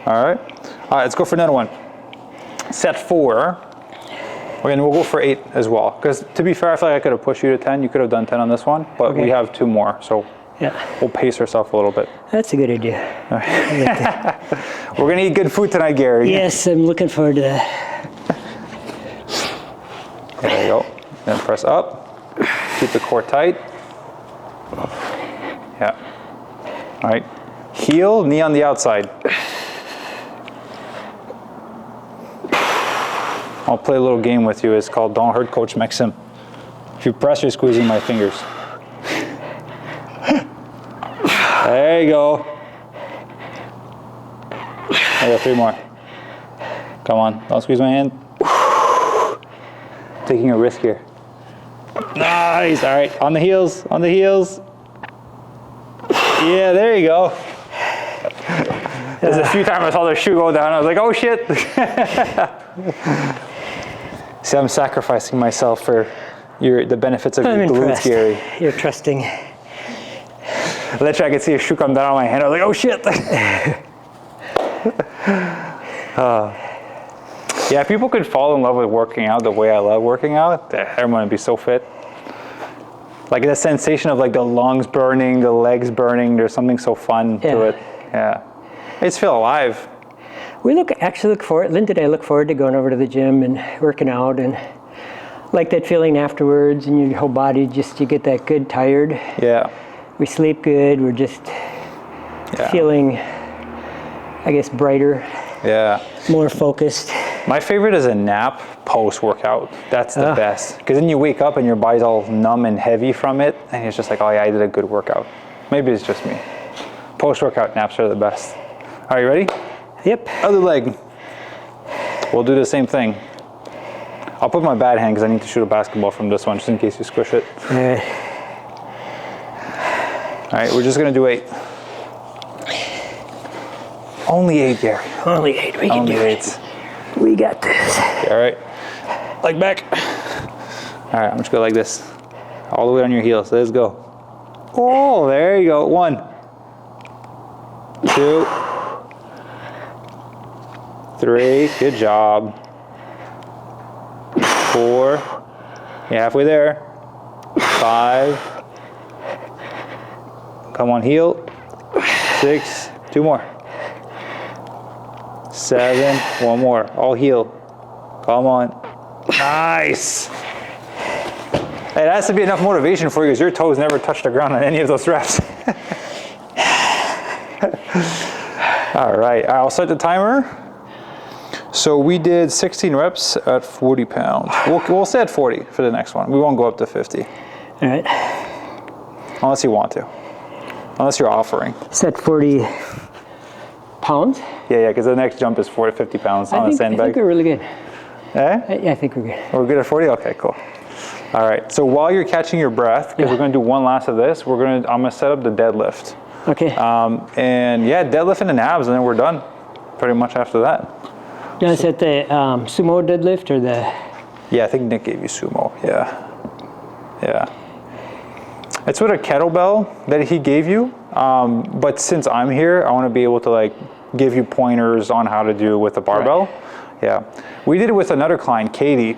All right? All right, let's go for another one. Set 4. We'll go for 8 as well. Because to be fair, I feel like I could have pushed you to 10. You could have done 10 on this one, but we have 2 more. So we'll pace ourselves a little bit. That's a good idea. All right. We're going to eat good food tonight, Gary. Yes, I'm looking forward to that. There you go. Then press up. Keep the core tight. Yeah. All right. Heel, knee on the outside. I'll play a little game with you. It's called Don't Hurt Coach Maxim. If you press, you're squeezing my fingers. There you go. I got 3 more. Come on, don't squeeze my hand. Taking a risk here. Nice. All right, on the heels, on the heels. Yeah, there you go. There's a few times I saw the shoe go down. I was like, oh shit. See, I'm sacrificing myself for the benefits of your glutes, Gary. You're trusting. Literally, I could see a shoe come down on my hand. I was like, oh shit. Yeah, if people could fall in love with working out the way I love working out, everyone would be so fit. Like the sensation of like the lungs burning, the legs burning, there's something so fun to it. Yeah. I just feel alive. We actually look forward, Linda and I look forward to going over to the gym and working out, and like that feeling afterwards, and your whole body you get that good tired. Yeah. We sleep good, we're just feeling, I guess, brighter. Yeah. More focused. My favorite is a nap post-workout. That's the best. Because then you wake up and your body's all numb and heavy from it, and it's just like, oh yeah, I did a good workout. Maybe it's just me. Post-workout naps are the best. Are you ready? Yep. Other leg. We'll do the same thing. I'll put my bad hand because I need to shoot a basketball from this one, just in case you squish it. All right. All right, we're just gonna do 8. Only 8, Gary. Only 8. We can do it. We got this. All right. Leg back. All right, I'm just going like this. All the way on your heels. Let's go. Oh, there you go. 1, 2, 3. Good job. 4. You're halfway there. 5. Come on, heel. 6. 2 more. 7. 1 more. All heel. Come on. Nice. Hey, that has to be enough motivation for you because your toes never touched the ground on any of those reps. All right, I'll set the timer. So we did 16 reps at 40 pounds. We'll stay at 40 for the next one. We won't go up to 50. All right. Unless you want to. Unless you're offering. Set 40 pounds? Yeah, because the next jump is 40, 50 pounds on a sandbag. I think we're really good. Eh? Yeah, I think we're good. We're good at 40? Okay, cool. All right, so while you're catching your breath, because we're gonna do one last of this, I'm gonna set up the deadlift. Okay. And yeah, deadlift and the abs, and then we're done pretty much after that. Now, is that the sumo deadlift or the? Yeah, I think Nick gave you sumo, yeah. It's with a kettlebell that he gave you, but since I'm here, I wanna be able to like give you pointers on how to do with the barbell. Right. Yeah, we did it with another client, Katie,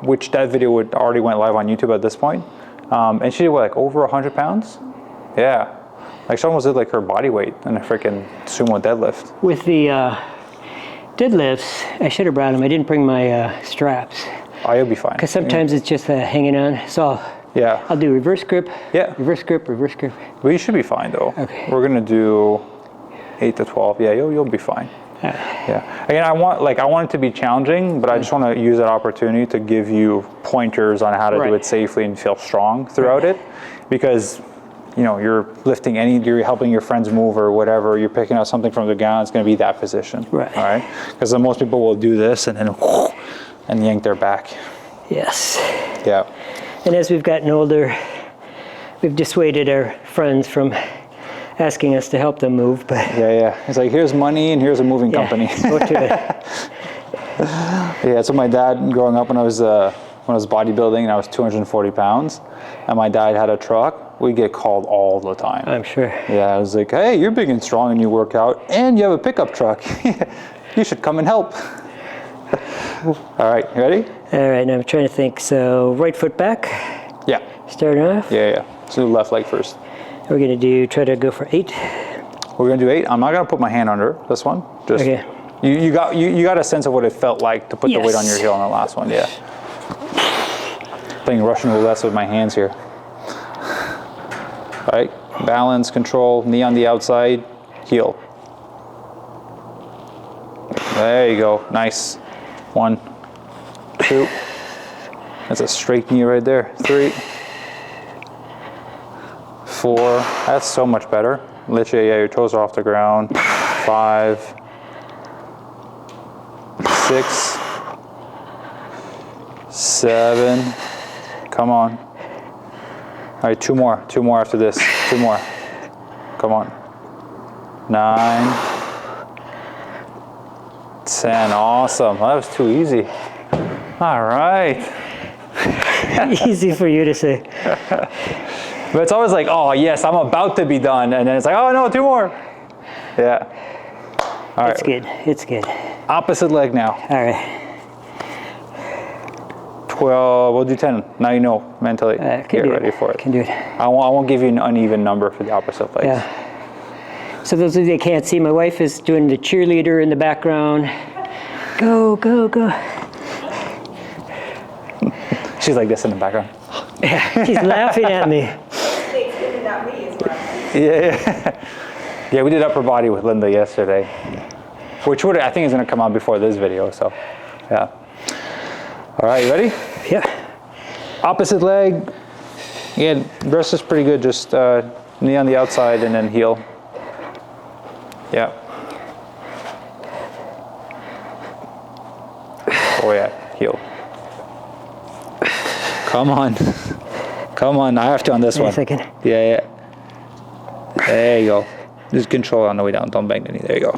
which that video already went live on YouTube at this point. And she did what, like over 100 pounds? Yeah, Like she almost did like her body weight in a freaking sumo deadlift. With the deadlifts, I should have brought them. I didn't bring my straps. Oh, you'll be fine. Because sometimes it's just hanging on. So I'll do reverse grip, reverse grip, reverse grip. But you should be fine though. Okay. We're gonna do 8 to 12. Yeah, you'll be fine. Yeah. Again, I want it to be challenging, but I just want to use that opportunity to give you pointers on how to do it safely and feel strong throughout it, because you know you're lifting you're helping your friends move or whatever. You're picking up something from the ground. It's going to be that position, right? All right. Because most people will do this and then and yank their back. Yes. Yeah. And as we've gotten older, we've dissuaded our friends from asking us to help them move, but it's like, here's money and here's a moving company. Go to it. Yeah, so my dad, growing up when I was bodybuilding and I was 240 pounds, and my dad had a truck, we get called all the time. I'm sure. Yeah, I was like, hey, you're big and strong and you work out and you have a pickup truck. You should come and help. All right, you ready? All right, now I'm trying to think. So right foot back. Yeah. Starting off. Yeah. So do left leg first. We're gonna try to go for 8. We're gonna do 8. I'm not gonna put my hand under this one. Just okay. You got a sense of what it felt like to put the weight on your heel on the last one. Yeah. Playing Russian roulette with my hands here. All right. Balance, control, knee on the outside, heel. There you go. Nice. 1, 2. That's a straight knee right there. 3, 4. That's so much better. Literally, your toes are off the ground. 5, 6, 7. Come on. All right, 2 more. 2 more after this. 2 more. Come on. 9, 10. Awesome. That was too easy. All right. Easy for you to say. But it's always like, oh yes, I'm about to be done, and then it's like, oh no, 2 more. Yeah. All right. It's good. It's good. Opposite leg now. All right. 12. We'll do 10. Now you know mentally. Get ready for it. Can do it. I won't give you an uneven number for the opposite legs. Yeah. So those of you that can't see, my wife is doing the cheerleader in the background. Go, go, go. She's like this in the background. Yeah, she's laughing at me. Yeah, we did upper body with Linda yesterday, which I think is going to come out before this video. So, yeah. All right, you ready? Yeah. Opposite leg. Again, rest is pretty good. Just knee on the outside and then heel. Yeah. Oh yeah, heel. Come on. Come on, I have to on this one. Wait a second. Yeah. There you go. Just control on the way down. Don't bang the knee. There you go.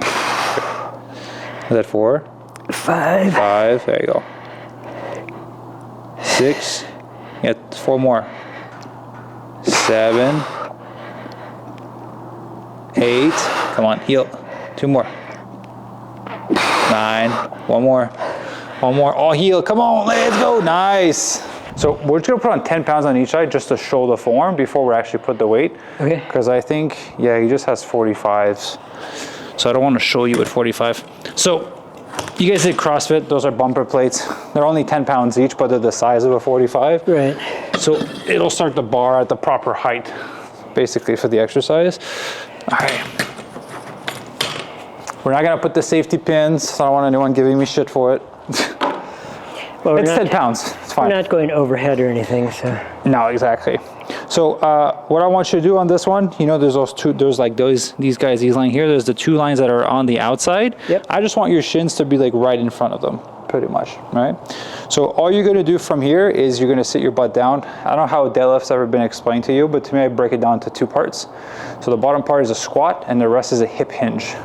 Is that 4? 5. 5. There you go. 6. Yeah, 4 more. 7. 8. Come on, heel. 2 more. 9. 1 more. 1 more. Oh, heel. Come on, let's go. Nice. So we're just gonna put on 10 pounds on each side just to show the form before we actually put the weight. Okay. Because I think, yeah, he just has 45s. So I don't want to show you at 45. So you guys did CrossFit. Those are bumper plates. They're only 10 pounds each, but they're the size of a 45. Right. So it'll start the bar at the proper height, basically, for the exercise. All right. We're not gonna put the safety pins. So I don't want anyone giving me shit for it. Well, it's 10 pounds. It's fine. We're not going overhead or anything, so. No, exactly. So what I want you to do on this one, you know, there's these guys lying here. There's the 2 lines that are on the outside. Yep. I just want your shins to be like right in front of them, pretty much, right? So all you're gonna do from here is you're gonna sit your butt down. I don't know how deadlift's ever been explained to you, but to me, I break it down to 2 parts. So the bottom part is a squat and the rest is a hip hinge.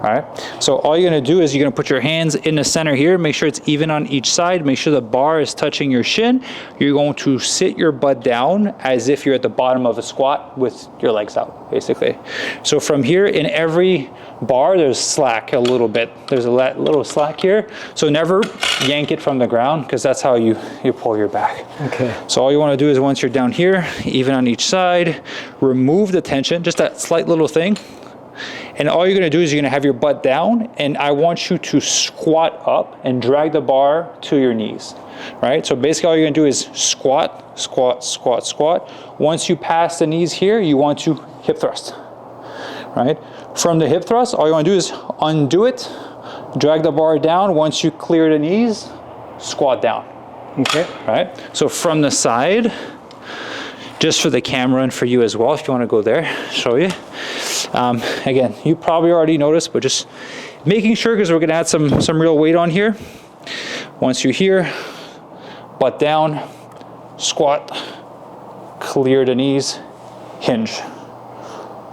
All right, so all you're gonna do is you're gonna put your hands in the center here, make sure it's even on each side, make sure the bar is touching your shin. You're going to sit your butt down as if you're at the bottom of a squat with your legs out, basically. So from here, in every bar, there's slack a little bit. There's a little slack here, so never yank it from the ground, because that's how you pull your back. Okay. So all you wanna do is once you're down here, even on each side, remove the tension, just that slight little thing. And all you're gonna do is you're gonna have your butt down, and I want you to squat up and drag the bar to your knees, right? So basically all you're gonna do is squat, squat, squat, squat. Once you pass the knees here, you want to hip thrust, right? From the hip thrust, all you wanna do is undo it, drag the bar down. Once you clear the knees, squat down. Okay. Right? So from the side, just for the camera and for you as well, if you want to go there, show you. Again, you probably already noticed, but just making sure, because we're going to add some real weight on here. Once you're here, butt down, squat, clear the knees, hinge.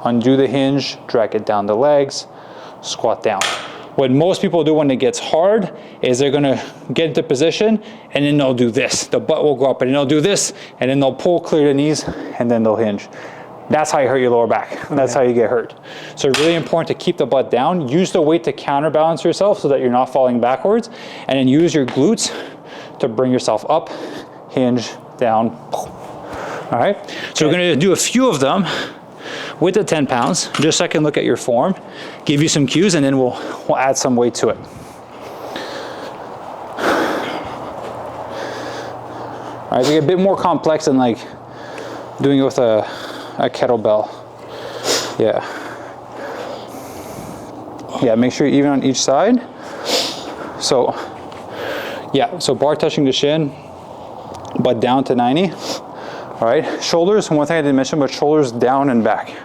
Undo the hinge, drag it down the legs, squat down. What most people do when it gets hard is they're gonna get into position, and then they'll do this. The butt will go up, and then they'll do this, and then they'll pull, clear the knees, and then they'll hinge. That's how you hurt your lower back. Okay. That's how you get hurt. So really important to keep the butt down. Use the weight to counterbalance yourself so that you're not falling backwards, and then use your glutes to bring yourself up, hinge, down. All right, so we're gonna do a few of them with the 10 pounds, just so I can look at your form, give you some cues, and then we'll add some weight to it. All right, they get a bit more complex than like doing it with a kettlebell. Yeah. Yeah, make sure you're even on each side. So, yeah, so bar touching the shin, butt down to 90. All right, shoulders, one thing I didn't mention, but shoulders down and back.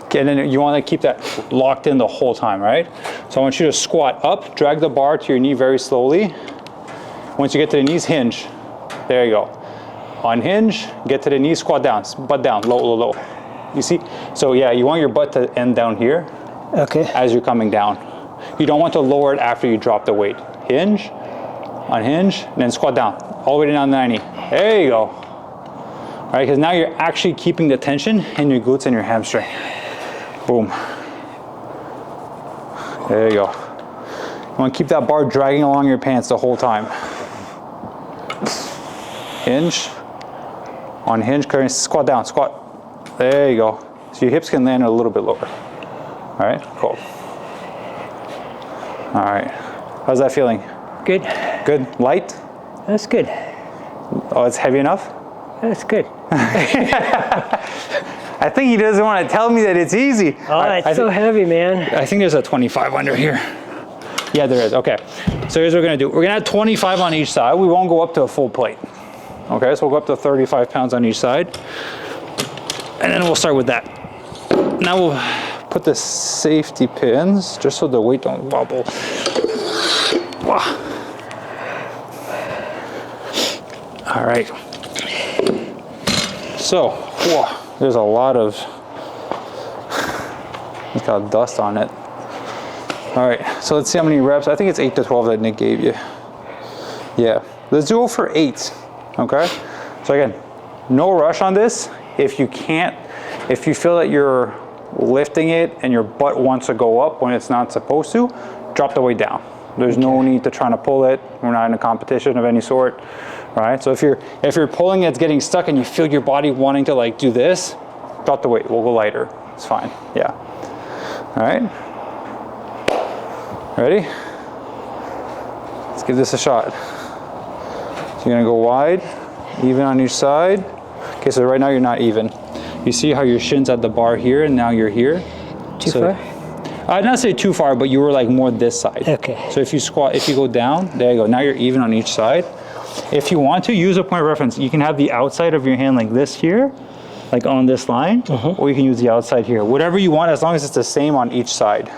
Okay, and then you want to keep that locked in the whole time, right? So I want you to squat up, drag the bar to your knee very slowly. Once you get to the knees, hinge. There you go. Unhinge, get to the knees, squat down, butt down, low, low, low. You see? So yeah, you want your butt to end down here. Okay. As you're coming down. You don't want to lower it after you drop the weight. Hinge, unhinge, and then squat down, all the way down to 90. There you go. All right, because now you're actually keeping the tension in your glutes and your hamstring. Boom. There you go. You want to keep that bar dragging along your pants the whole time. Hinge, unhinge, squat down, squat. There you go. So your hips can land a little bit lower. All right, cool. All right, how's that feeling? Good. Good, light? That's good. Oh, it's heavy enough? That's good. I think he doesn't want to tell me that it's easy. Oh, it's so heavy, man. I think there's a 25 under here. Yeah, there is. Okay. So here's what we're going to do. We're going to add 25 on each side. We won't go up to a full plate. Okay, so we'll go up to 35 pounds on each side. And then we'll start with that. Now we'll put the safety pins just so the weight don't wobble. All right. So, whoa, there's a lot of, it's got dust on it. All right, so let's see how many reps. I think it's 8 to 12 that Nick gave you. Yeah, let's do it for 8, okay? So again, no rush on this. If you feel that you're lifting it and your butt wants to go up when it's not supposed to, drop the weight down. There's no need to try to pull it. We're not in a competition of any sort, right? So if you're pulling, it's getting stuck, and you feel your body wanting to like do this, drop the weight. We'll go lighter. It's fine. Yeah. All right. Ready? Let's give this a shot. So you're gonna go wide, even on each side. Okay, so right now you're not even. You see how your shin's at the bar here, and now you're here. Too far? I'd not say too far, but you were like more this side. Okay. So if you squat, if you go down, there you go. Now you're even on each side. If you want to use a point of reference, you can have the outside of your hand like this here, like on this line, or you can use the outside here. Whatever you want, as long as it's the same on each side.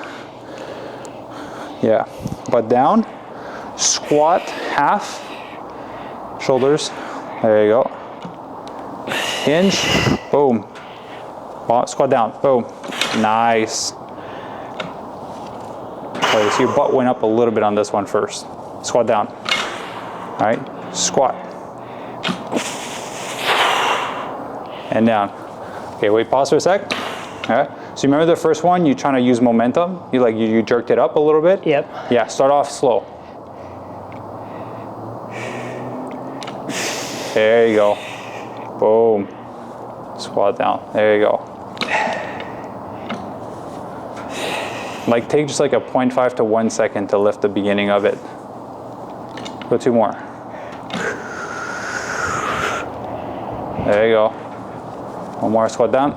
Yeah, butt down, squat half, shoulders, there you go. Hinge, boom. Squat down, boom. Nice. so your butt went up a little bit on this one first. Squat down. All right, squat. And down. Okay, wait, pause for a sec. All right, so you remember the first one, you're trying to use momentum? You jerked it up a little bit? Yep. Yeah, start off slow. There you go. Boom. Squat down. There you go. Like take just like a 0.5 to 1 second to lift the beginning of it. Go 2 more. There you go. 1 more, squat down.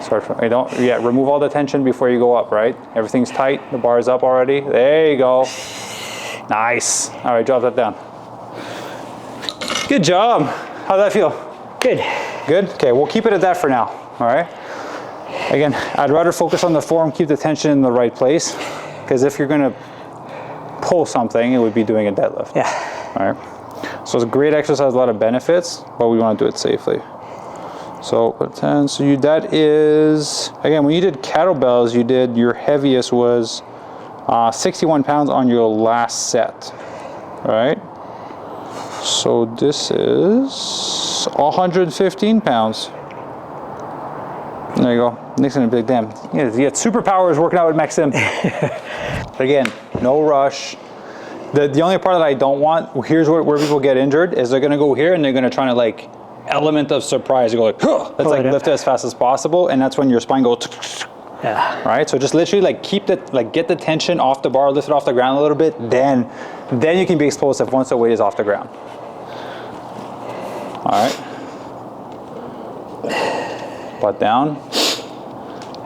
Start from, remove all the tension before you go up, right? Everything's tight, the bar is up already. There you go. Nice. All right, drop that down. Good job. How'd that feel? Good. Good? Okay, we'll keep it at that for now, all right? Again, I'd rather focus on the form, keep the tension in the right place, because if you're gonna pull something, it would be doing a deadlift. Yeah. All right. So it's a great exercise, a lot of benefits, but we want to do it safely. So 10. So that is, again, when you did kettlebells, your heaviest was 61 pounds on your last set, right? So this is 115 pounds. There you go. Nixon a big damn. You get superpowers working out with Maxim. Again, no rush. The only part that I don't want, here's where people get injured, is they're gonna go here and they're gonna try to like element of surprise. You go like, huh! Let's like lift it as fast as possible, and that's when your spine goes. Yeah. Right. So just literally like get the tension off the bar, lift it off the ground a little bit. Then you can be explosive once the weight is off the ground. All right. Butt down,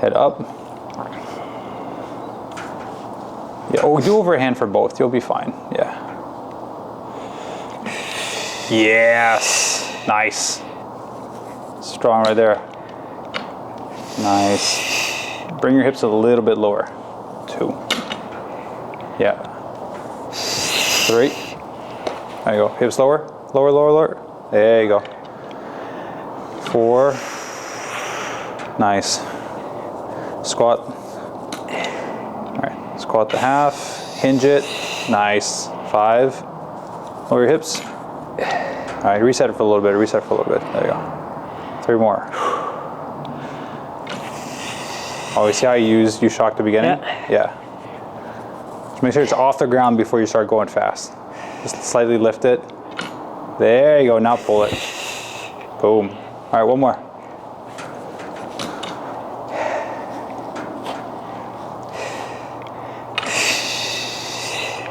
head up. Yeah, do overhand for both, you'll be fine, yeah. Yes, nice. Strong right there. Nice. Bring your hips a little bit lower. 2. Yeah. 3. There you go, hips lower, lower, lower, lower. There you go. 4. Nice. Squat. All right, squat the half, hinge it. Nice. 5. Lower your hips. All right, reset it for a little bit, reset for a little bit. There you go. 3 more. Oh, you see how you shock the beginning? Yeah. Just make sure it's off the ground before you start going fast. Just slightly lift it. There you go, now pull it. Boom. All right, 1 more.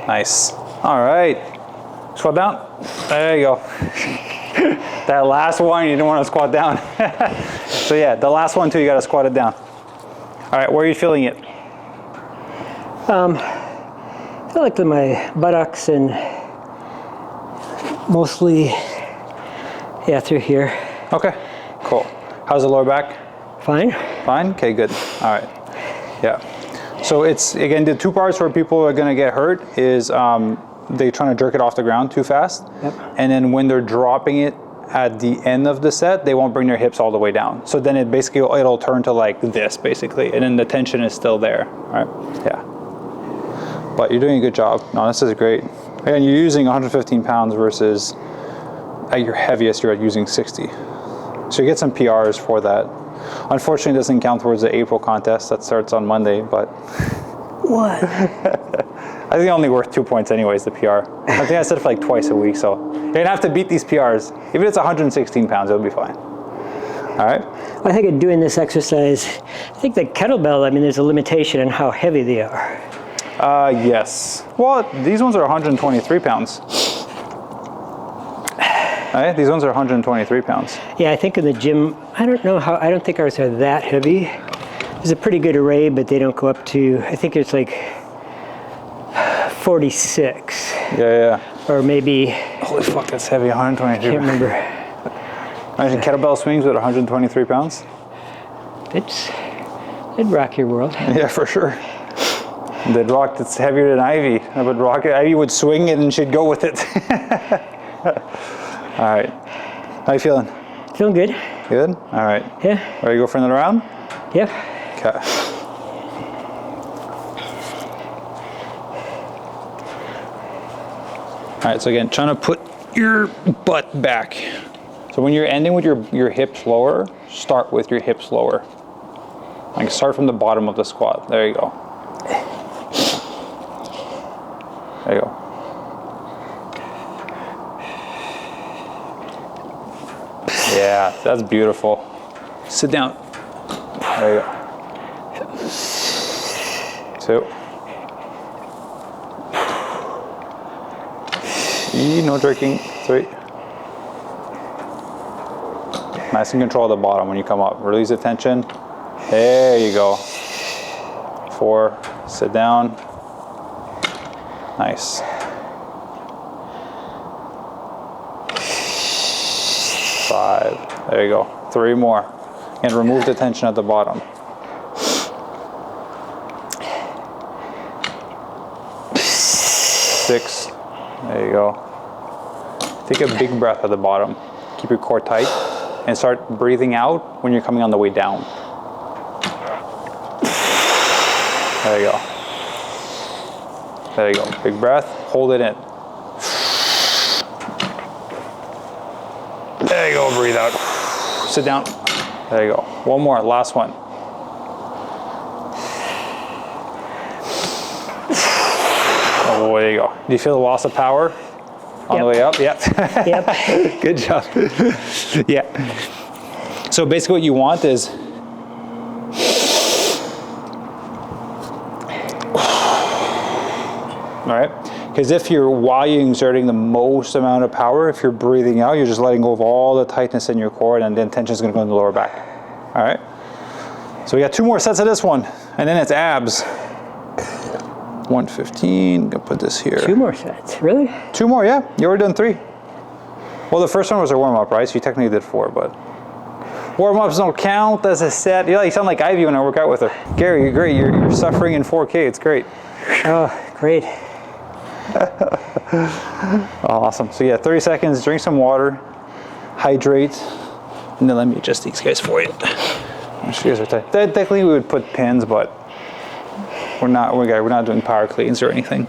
Nice. All right. Squat down. There you go. That last one, you didn't want to squat down. So yeah, the last one too, you got to squat it down. All right, where are you feeling it? I feel like my buttocks and mostly, yeah, through here. Okay, cool. How's the lower back? Fine. Fine? Okay, good. All right. Yeah. So it's, again, the 2 parts where people are going to get hurt is they're trying to jerk it off the ground too fast. Yep. And then when they're dropping it at the end of the set, they won't bring their hips all the way down. So then it'll turn to like this basically, and then the tension is still there, right? Yeah. But you're doing a good job. No, this is great. Again, you're using 115 pounds versus at your heaviest, you're using 60. So you get some PRs for that. Unfortunately, it doesn't count towards the April contest that starts on Monday, but. What? I think only worth 2 points anyways, the PR. I think I said it for like twice a week, so you're gonna have to beat these PRs. Even if it's 116 pounds, it'll be fine. All right? I think in doing this exercise, I think the kettlebell, I mean, there's a limitation on how heavy they are. Yes. Well, these ones are 123 pounds. All right, these ones are 123 pounds. Yeah, I think in the gym, I don't think ours are that heavy. There's a pretty good array, but they don't go up to, I think it's like 46. Yeah. Or maybe. Holy fuck, that's heavy, 123. Can't remember. Imagine kettlebell swings with 123 pounds. It'd rock your world. Yeah, for sure. They'd rock, it's heavier than Ivy. I would rock it. Ivy would swing it and she'd go with it. All right. How you feeling? Feeling good. Good? All right. Yeah. Ready to go for another round? Yep. Okay. right, so again, trying to put your butt back. So when you're ending with your hips lower, start with your hips lower. Like start from the bottom of the squat. There you go. There you go. Yeah, that's beautiful. Sit down. There you go. 2. No jerking. 3. Nice and control the bottom when you come up. Release the tension. There you go. 4. Sit down. Nice. 5. There you go. 3 more. And remove the tension at the bottom. 6. There you go. Take a big breath at the bottom. Keep your core tight and start breathing out when you're coming on the way down. There you go. There you go. Big breath. Hold it in. There you go. Breathe out. Sit down. There you go. One more. Last one. Oh, there you go. Do you feel the loss of power on the way up? Yep. Yep. Good job. Yeah. So basically what you want is all right, because if you're, while you're exerting the most amount of power, if you're breathing out, you're just letting go of all the tightness in your core, and then tension is going to go in the lower back. All right. So we got 2 more sets of this one, and then it's abs. 115. Gonna put this here. 2 more sets, really? 2 more, yeah. You already done 3. Well, the first one was a warm up, right? So you technically did 4, but warm ups don't count as a set. You sound like Ivy when I work out with her. Gary, you're great. You're suffering in 4K. It's great. Oh, great. Awesome. So yeah, 30 seconds, drink some water, hydrate, and then let me adjust these guys for you. I'm sure you guys are tight. Technically we would put pins, but we're not doing power cleans or anything.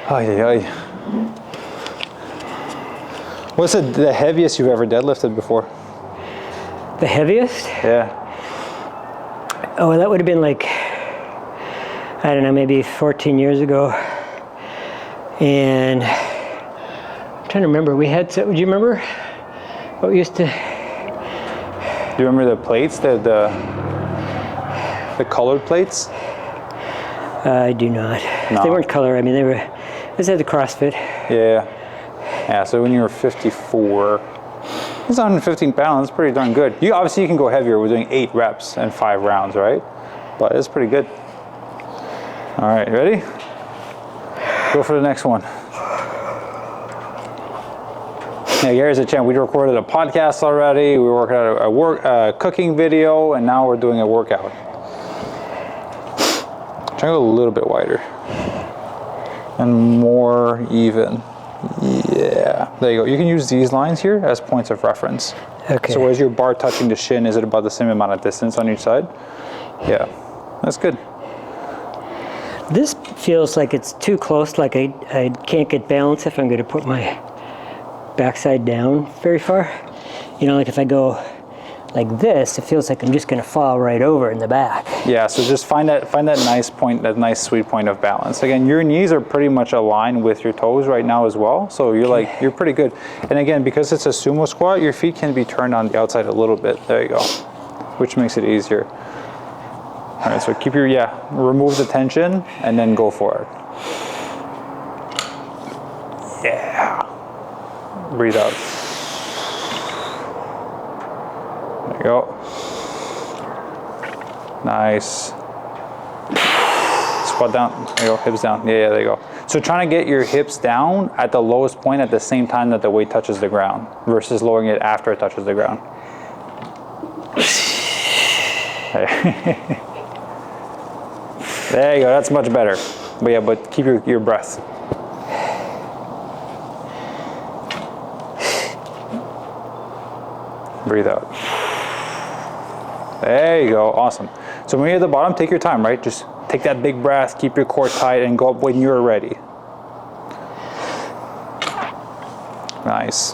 Ay. What's the heaviest you've ever deadlifted before? The heaviest? Yeah. Oh, that would have been like, I don't know, maybe 14 years ago. And I'm trying to remember, do you remember what we used to? Do you remember the plates, the colored plates? I do not. No. They weren't color, I mean, they were, this had the CrossFit. Yeah. Yeah, so when you were 54, it's 115 pounds, pretty darn good. Obviously you can go heavier. We're doing 8 reps and 5 rounds, right? But it's pretty good. All right, ready? Go for the next one. Yeah, Gary's a champ. We recorded a podcast already. We worked out a cooking video, and now we're doing a workout. Try to go a little bit wider and more even. Yeah, there you go. You can use these lines here as points of reference. Okay. So as your bar touching the shin, is it about the same amount of distance on each side? Yeah, that's good. This feels like it's too close, like I can't get balance if I'm going to put my backside down very far. You know, like if I go like this, it feels like I'm just going to fall right over in the back. Yeah, so just find that nice point, that nice sweet point of balance. Again, your knees are pretty much aligned with your toes right now as well, so you're pretty good. And again, because it's a sumo squat, your feet can be turned on the outside a little bit. There you go, which makes it easier. All right, so remove the tension and then go for it. Yeah. Breathe out. There you go. Nice. Squat down. There you go. Hips down. Yeah, there you go. So trying to get your hips down at the lowest point at the same time that the weight touches the ground versus lowering it after it touches the ground. There you go. That's much better. But yeah, but keep your breath. Breathe out. There you go. Awesome. So when you're at the bottom, take your time, right? Just Take that big breath, keep your core tight, and go up when you're ready. Nice.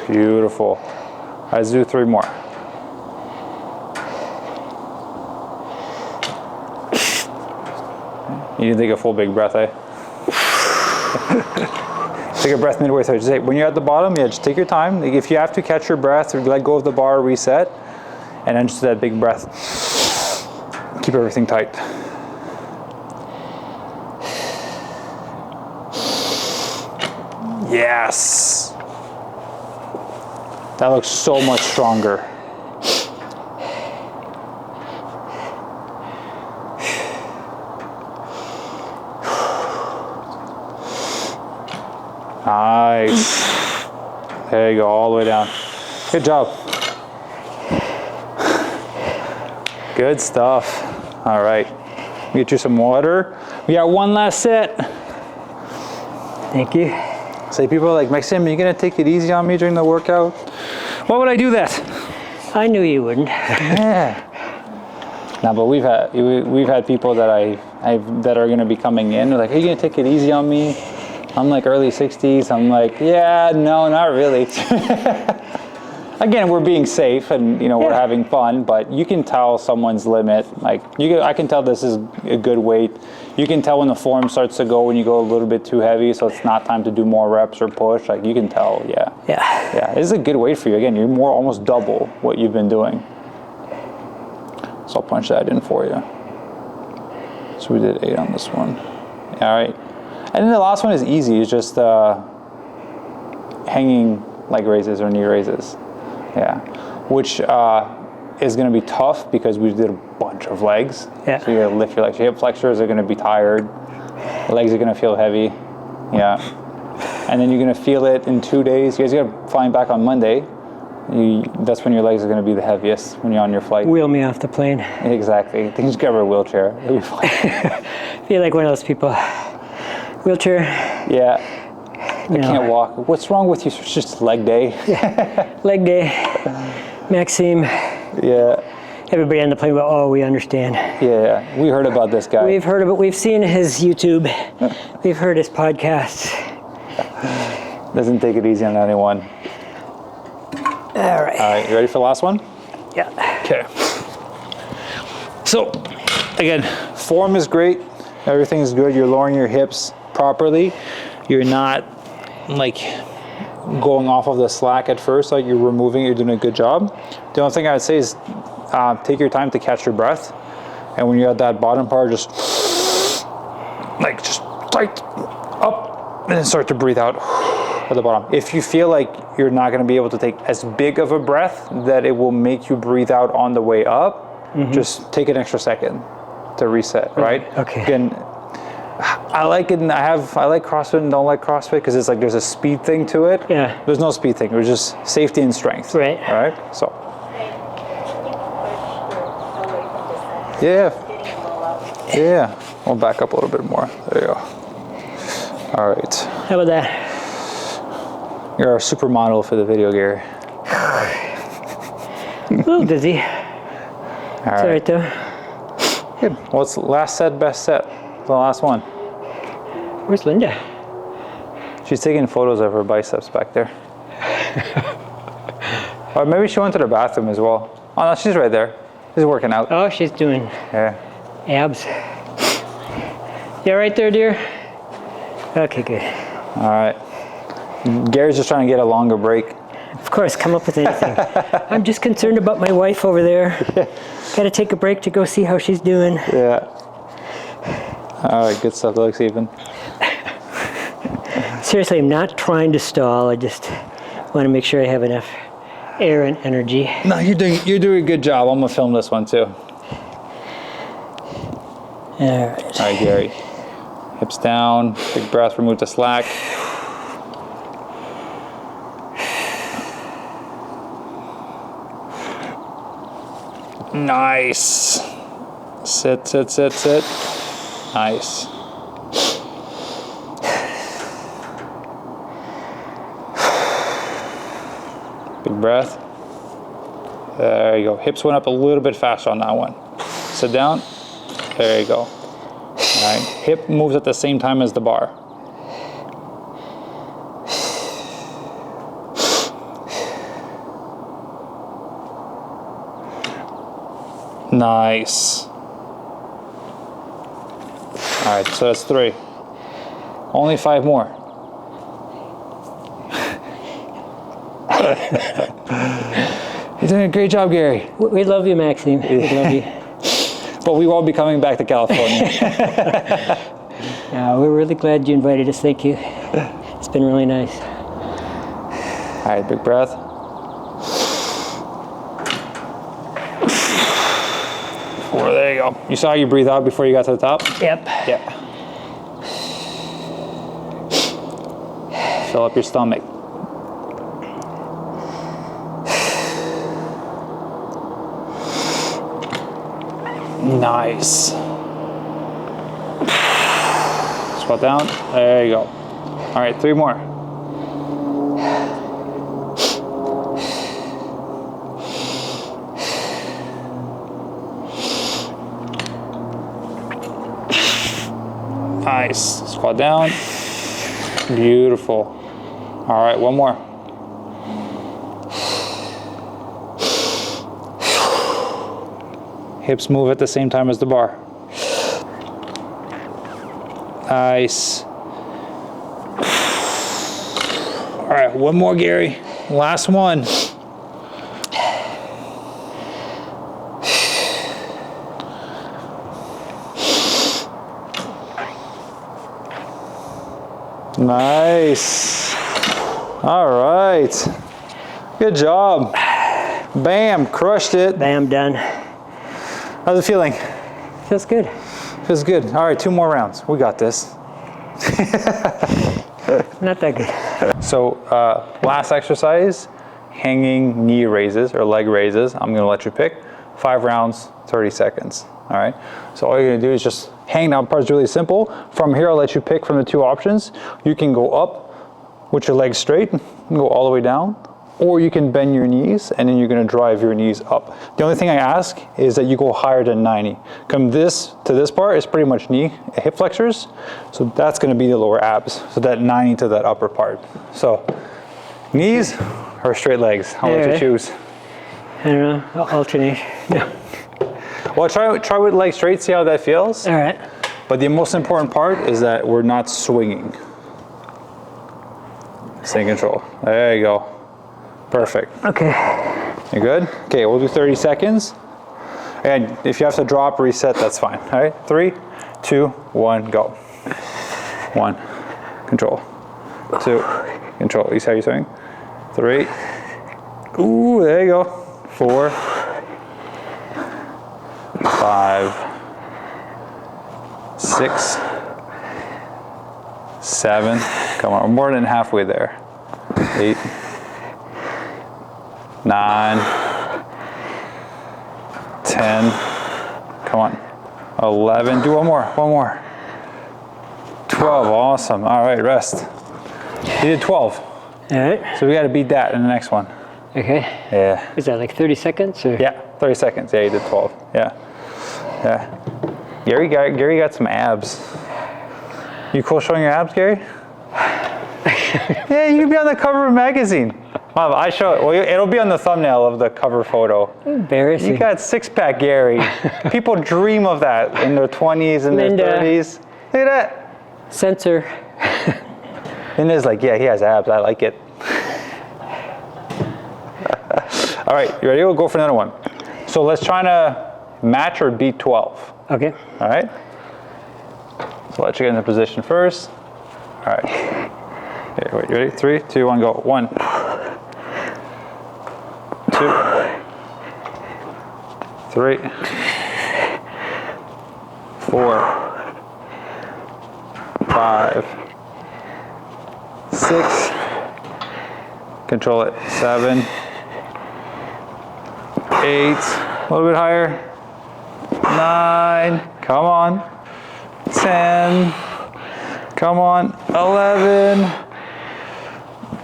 Beautiful. Let's do 3 more. You need to take a full big breath, eh? Take a breath midway through. Just when you're at the bottom, yeah, just take your time. Like if you have to catch your breath or let go of the bar, reset, and then just that big breath. Keep everything tight. Yes. That looks so much stronger. Nice. There you go, all the way down. Good job. Good stuff. All right. Get you some water. We got one last set. Thank you. Say people are like, Maxim, are you gonna take it easy on me during the workout? Why would I do that? I knew you wouldn't. Yeah. No, but we've had people that that are gonna be coming in. They're like, are you gonna take it easy on me? I'm like early 60s. I'm like, yeah, no, not really. Again, we're being safe and we're having fun, but you can tell someone's limit. Like I can tell this is a good weight. You can tell when the form starts to go when you go a little bit too heavy, so it's not time to do more reps or push. Like you can tell, yeah. This is a good weight for you. Again, you're almost double what you've been doing. So I'll punch that in for you. So we did 8 on this one. All right. And then the last one is easy. It's just hanging leg raises or knee raises. Yeah. Which is going to be tough because we did a bunch of legs. Yeah. So you got to lift your legs. Your hip flexors are going to be tired. The legs are going to feel heavy. Yeah. And then you're going to feel it in 2 days. You guys are flying back on Monday. That's when your legs are going to be the heaviest when you're on your flight. Wheel me off the plane. Exactly. You can just grab a wheelchair. It'll be fine. I feel like one of those people. Wheelchair. Yeah. I can't walk. What's wrong with you? It's just leg day. Yeah. Leg day. Maxime. Yeah. Everybody on the plane, oh, we understand. Yeah. We heard about this guy. We've heard of it. We've seen his YouTube. We've heard his podcasts. Doesn't take it easy on anyone. All right. All right. You ready for the last one? Yeah. Okay. So, again, form is great. Everything is good. You're lowering your hips properly. You're not like going off of the slack at first. Like you're removing it. You're doing a good job. The only thing I would say is take your time to catch your breath. And when you're at that bottom part, just tight up and then start to breathe out at the bottom. If you feel like you're not going to be able to take as big of a breath that it will make you breathe out on the way up, just take an extra second to reset, right? Okay. Again, I like it, and I like CrossFit and don't like CrossFit because it's like there's a speed thing to it. Yeah. There's no speed thing. There's just safety and strength. Right. All right. So. Yeah. Yeah. We'll back up a little bit more. There you go. All right. How about that? You're our supermodel for the video, Gary. A little dizzy. All It's all right though. Good. What's the last set, best set? The last one. Where's Linda? She's taking photos of her biceps back there. Or maybe she went to the bathroom as well. Oh no, she's right there. She's working out. Oh, she's doing abs. You all right there, dear? Okay, good. All right. Gary's just trying to get a longer break. Of course, come up with anything. I'm just concerned about my wife over there. Got to take a break to go see how she's doing. Yeah. All right, good stuff. That looks even. Seriously, I'm not trying to stall. I just want to make sure I have enough air and energy. No, you're doing a good job. I'm gonna film this one too. All right. All right, Gary. Hips down, big breath, remove the slack. Nice. Sit, sit, sit, sit. Nice. Big breath. There you go. Hips went up a little bit faster on that one. Sit down. There you go. All right. Hip moves at the same time as the bar. Nice. All right, so that's 3. Only 5 more. You're doing a great job, Gary. We love you, Maxime. We love you. But we won't be coming back to California. We're really glad you invited us. Thank you. It's been really nice. All right, big breath. There you go. You saw how you breathe out before you got to the top? Yep. Yeah. Fill up your stomach. Nice. Squat down. There you go. All right, 3 more. Nice. Squat down. Beautiful. All right, 1 more. Hips move at the same time as the bar. Nice. All right, 1 more, Gary. Last one. Nice. All right. Good job. Bam, crushed it. Bam, done. How's it feeling? Feels good. Feels good. All right, 2 more rounds. We got this. Not that good. So last exercise, hanging knee raises or leg raises. I'm gonna let you pick. 5 rounds, 30 seconds. All right. So all you're gonna do is just hang. Now, part's really simple. From here, I'll let you pick from the 2 options. You can go up with your legs straight and go all the way down, or you can bend your knees and then you're gonna drive your knees up. The only thing I ask is that you go higher than 90. Come this to this part is pretty much knee, hip flexors. So that's gonna be the lower abs. So that 90 to that upper part. So knees or straight legs, I'll let you choose. I don't know, I'll alternate. No. Well, try with legs straight, see how that feels. All right. But the most important part is that we're not swinging. Stay in control. There you go. Perfect. Okay. You good? Okay, we'll do 30 seconds. And if you have to drop, reset, that's fine. All right, 3, 2, 1, go. 1, control. 2, control. You see how you're swinging? 3. Ooh, there you go. 4, 5, 6, 7. Come on, we're more than halfway there. 8, 9, 10. Come on. 11. Do one more. 12. Awesome. All right, rest. You did 12. All right. So we got to beat that in the next one. Okay. Yeah. Is that like 30 seconds? Or? Yeah, 30 seconds. Yeah, you did 12. Yeah. Gary got some abs. You cool showing your abs, Gary? Yeah, you can be on the cover of a magazine. Well, I show it. Well, it'll be on the thumbnail of the cover photo. Embarrassing. You got 6-pack, Gary. People dream of that in their 20s and their 30s. Look at that. Censor. And it's like, yeah, he has abs. I like it. All right, you ready? We'll go for another one. So let's try to match or beat 12. Okay. All right. So let you get into position first. All right. Okay, wait, you ready? 3, 2, 1, go. 1, 2, 3, 4, 5, 6. Control it. 7, 8. A little bit higher. 9. Come on. 10. Come on. 11.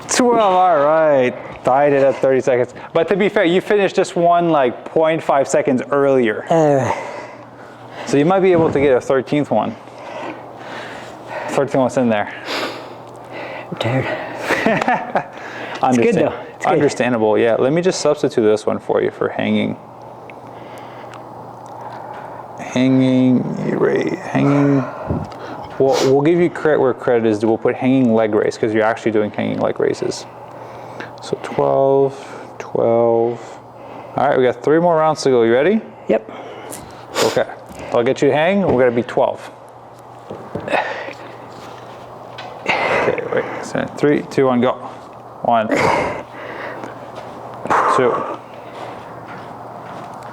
12, all right. Tied it at 30 seconds. But to be fair, you finished just one like 0.5 seconds earlier. So you might be able to get a 13th one. 13th one's in there. I'm tired. It's good though. It's good. Understandable, yeah. Let me just substitute this one for you for hanging. Hanging. We'll give you credit where credit is due. We'll put hanging leg raise because you're actually doing hanging leg raises. So 12. All right, we got 3 more rounds to go. You ready? Yep. Okay. I'll get you to hang. We're gonna be 12. Okay, wait. So 3, 2, 1, go. 1, 2,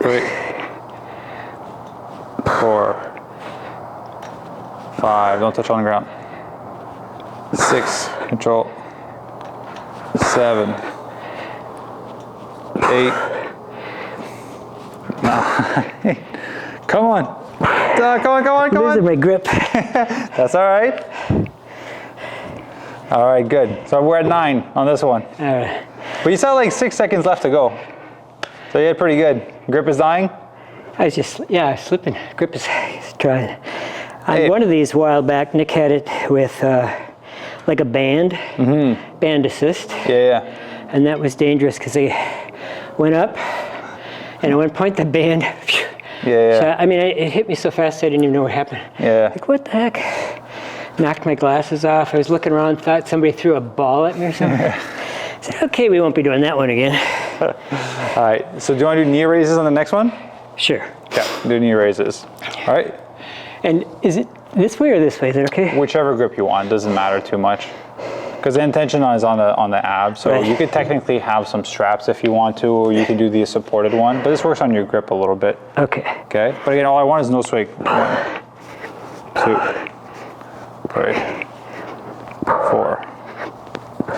3, 4, 5. Don't touch on the ground. 6. Control. 7, 8, 9. Come on. Come on. Losing my grip. That's all right. All right, good. So we're at 9 on this one. All right. But you still have like 6 seconds left to go. So you did pretty good. Grip is dying? I was just, slipping. Grip is trying. Hey. On one of these a while back, Nick had it with like a band, band assist. Yeah. And that was dangerous because they went up, and at one point the band, Yeah. So, I mean, it hit me so fast I didn't even know what happened. Yeah. Like, what the heck? Knocked my glasses off. I was looking around, thought somebody threw a ball at me or something. I said, okay, we won't be doing that one again. All right, so do you want to do knee raises on the next one? Sure. Okay, do knee raises. All right. And is it this way or this way? Is it okay? Whichever grip you want, doesn't matter too much. Because the intention is on the abs, so Right. you could technically have some straps if you want to, or you could do the supported one, but this works on your grip a little bit. Okay. Okay, but again, all I want is no swing. 1, 2, 3, 4,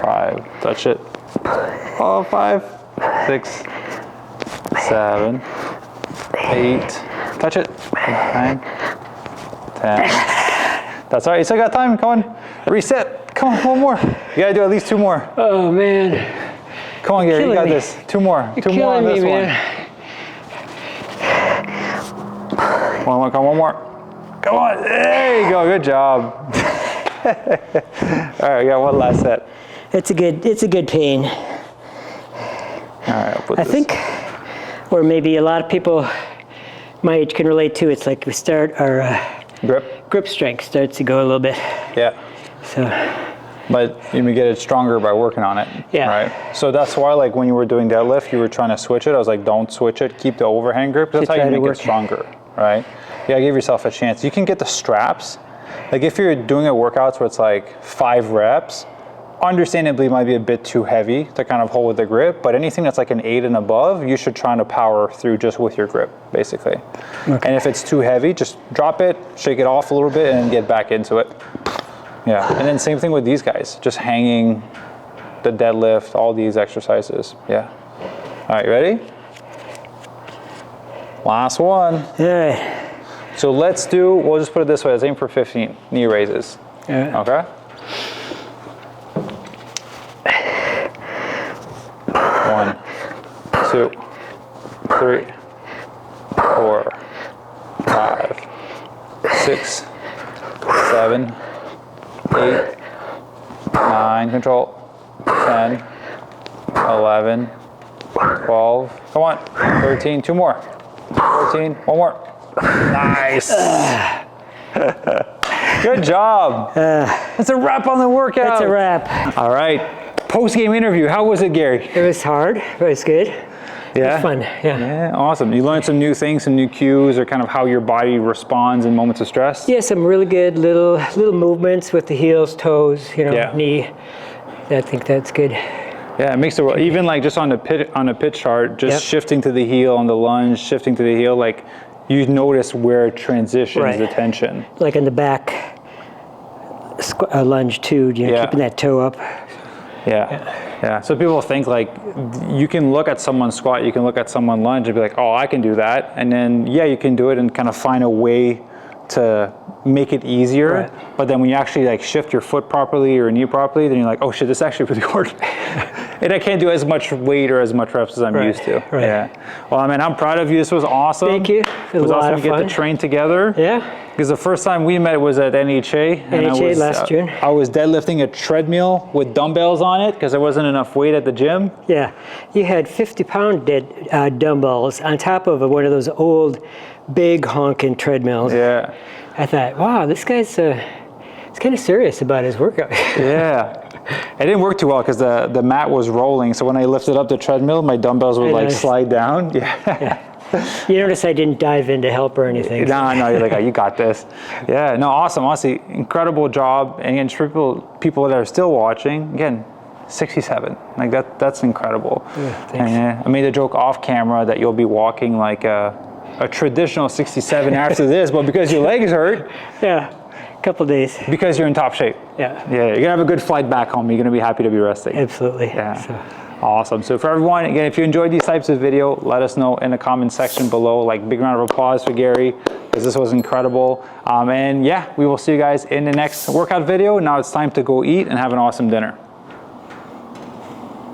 5, touch it. Oh, 5, 6, 7, 8, touch it. 9, 10. That's all right, you still got time, come on. Reset, come on, one more. You gotta do at least 2 more. Oh, man. Come on, Gary, you got this. 2 more, You're 2 more on killing this me, one. man. Come on, one more. Come on, there you go, good job. All right, we got one last set. It's a good pain. All right, I'll put I this. think, or maybe a lot of people my age can relate to. It's like we start our grip strength starts to go a little bit. Yeah. So. But you may get it stronger by working on it. Yeah. Right. So that's why, like, when you were doing deadlift, you were trying to switch it. I was like, don't switch it. Keep the overhand grip. That's how you make it stronger. Right. Yeah. Give yourself a chance. You can get the straps. Like if you're doing a workouts where it's like 5 reps, understandably it might be a bit too heavy to kind of hold with the grip, but anything that's like an 8 and above, you should try to power through just with your grip, basically. Okay. And if it's too heavy, just drop it, shake it off a little bit, and get back into it. Yeah, and then same thing with these guys, just hanging, the deadlift, all these exercises. Yeah. All right, ready? Last one. All right. So let's do, we'll just put it this way, let's aim for 15 knee raises. All right. Okay? 1, 2, 3, 4, 5, 6, 7, 8, 9, control, 10, 11, 12, come on, 13, 2 more, 14, 1 more. Nice. Good job. That's a wrap on the workout. That's a wrap. All right. Post-game interview. How was it, Gary? It was hard, but it was good. Yeah. It was fun. Yeah. Yeah, awesome. You learned some new things, some new cues, or kind of how your body responds in moments of stress? Yeah, some really good little movements with the heels, toes, knee. I think that's good. Yeah, it makes it even like just on a pitch chart, just shifting to the heel on the lunge, shifting to the heel, like you notice where it transitions the tension. Like in the back lunge too, keeping that toe up. Yeah. So people think like you can look at someone squat, you can look at someone lunge and be like, oh, I can do that. And then, you can do it and kind of find a way to make it easier. Right. But then when you actually like shift your foot properly or knee properly, then you're like, oh shit, this is actually really hard. And I can't do as much weight or as much reps as I'm used to. Right. Yeah. Well, I mean, I'm proud of you. This was awesome. Thank you. It was awesome to get to train together. Yeah. Because the first time we met was at NHA. And NHA last June. I was deadlifting a treadmill with dumbbells on it because there wasn't enough weight at the gym. Yeah. You had 50-pound dumbbells on top of one of those old, big honking treadmills. Yeah. I thought, wow, this guy's he's kind of serious about his workout. Yeah. It didn't work too well because the mat was rolling. So when I lifted up the treadmill, my dumbbells would like slide down. Yeah. You notice I didn't dive in to help or anything. No, you're like, oh, you got this. Yeah, no, awesome. Honestly, incredible job. And again, for people that are still watching, again, 67. Like that's incredible. Yeah, thanks. And I made a joke off camera that you'll be walking like a traditional 67 after this, but because your legs hurt. Yeah. Couple days. Because you're in top shape. Yeah. Yeah, you're gonna have a good flight back home. You're gonna be happy to be resting. Absolutely. Yeah. So. Awesome. So for everyone, again, if you enjoyed these types of video, let us know in the comment section below. Like, big round of applause for Gary, because this was incredible. And yeah, we will see you guys in the next workout video. Now it's time to go eat and have an awesome dinner.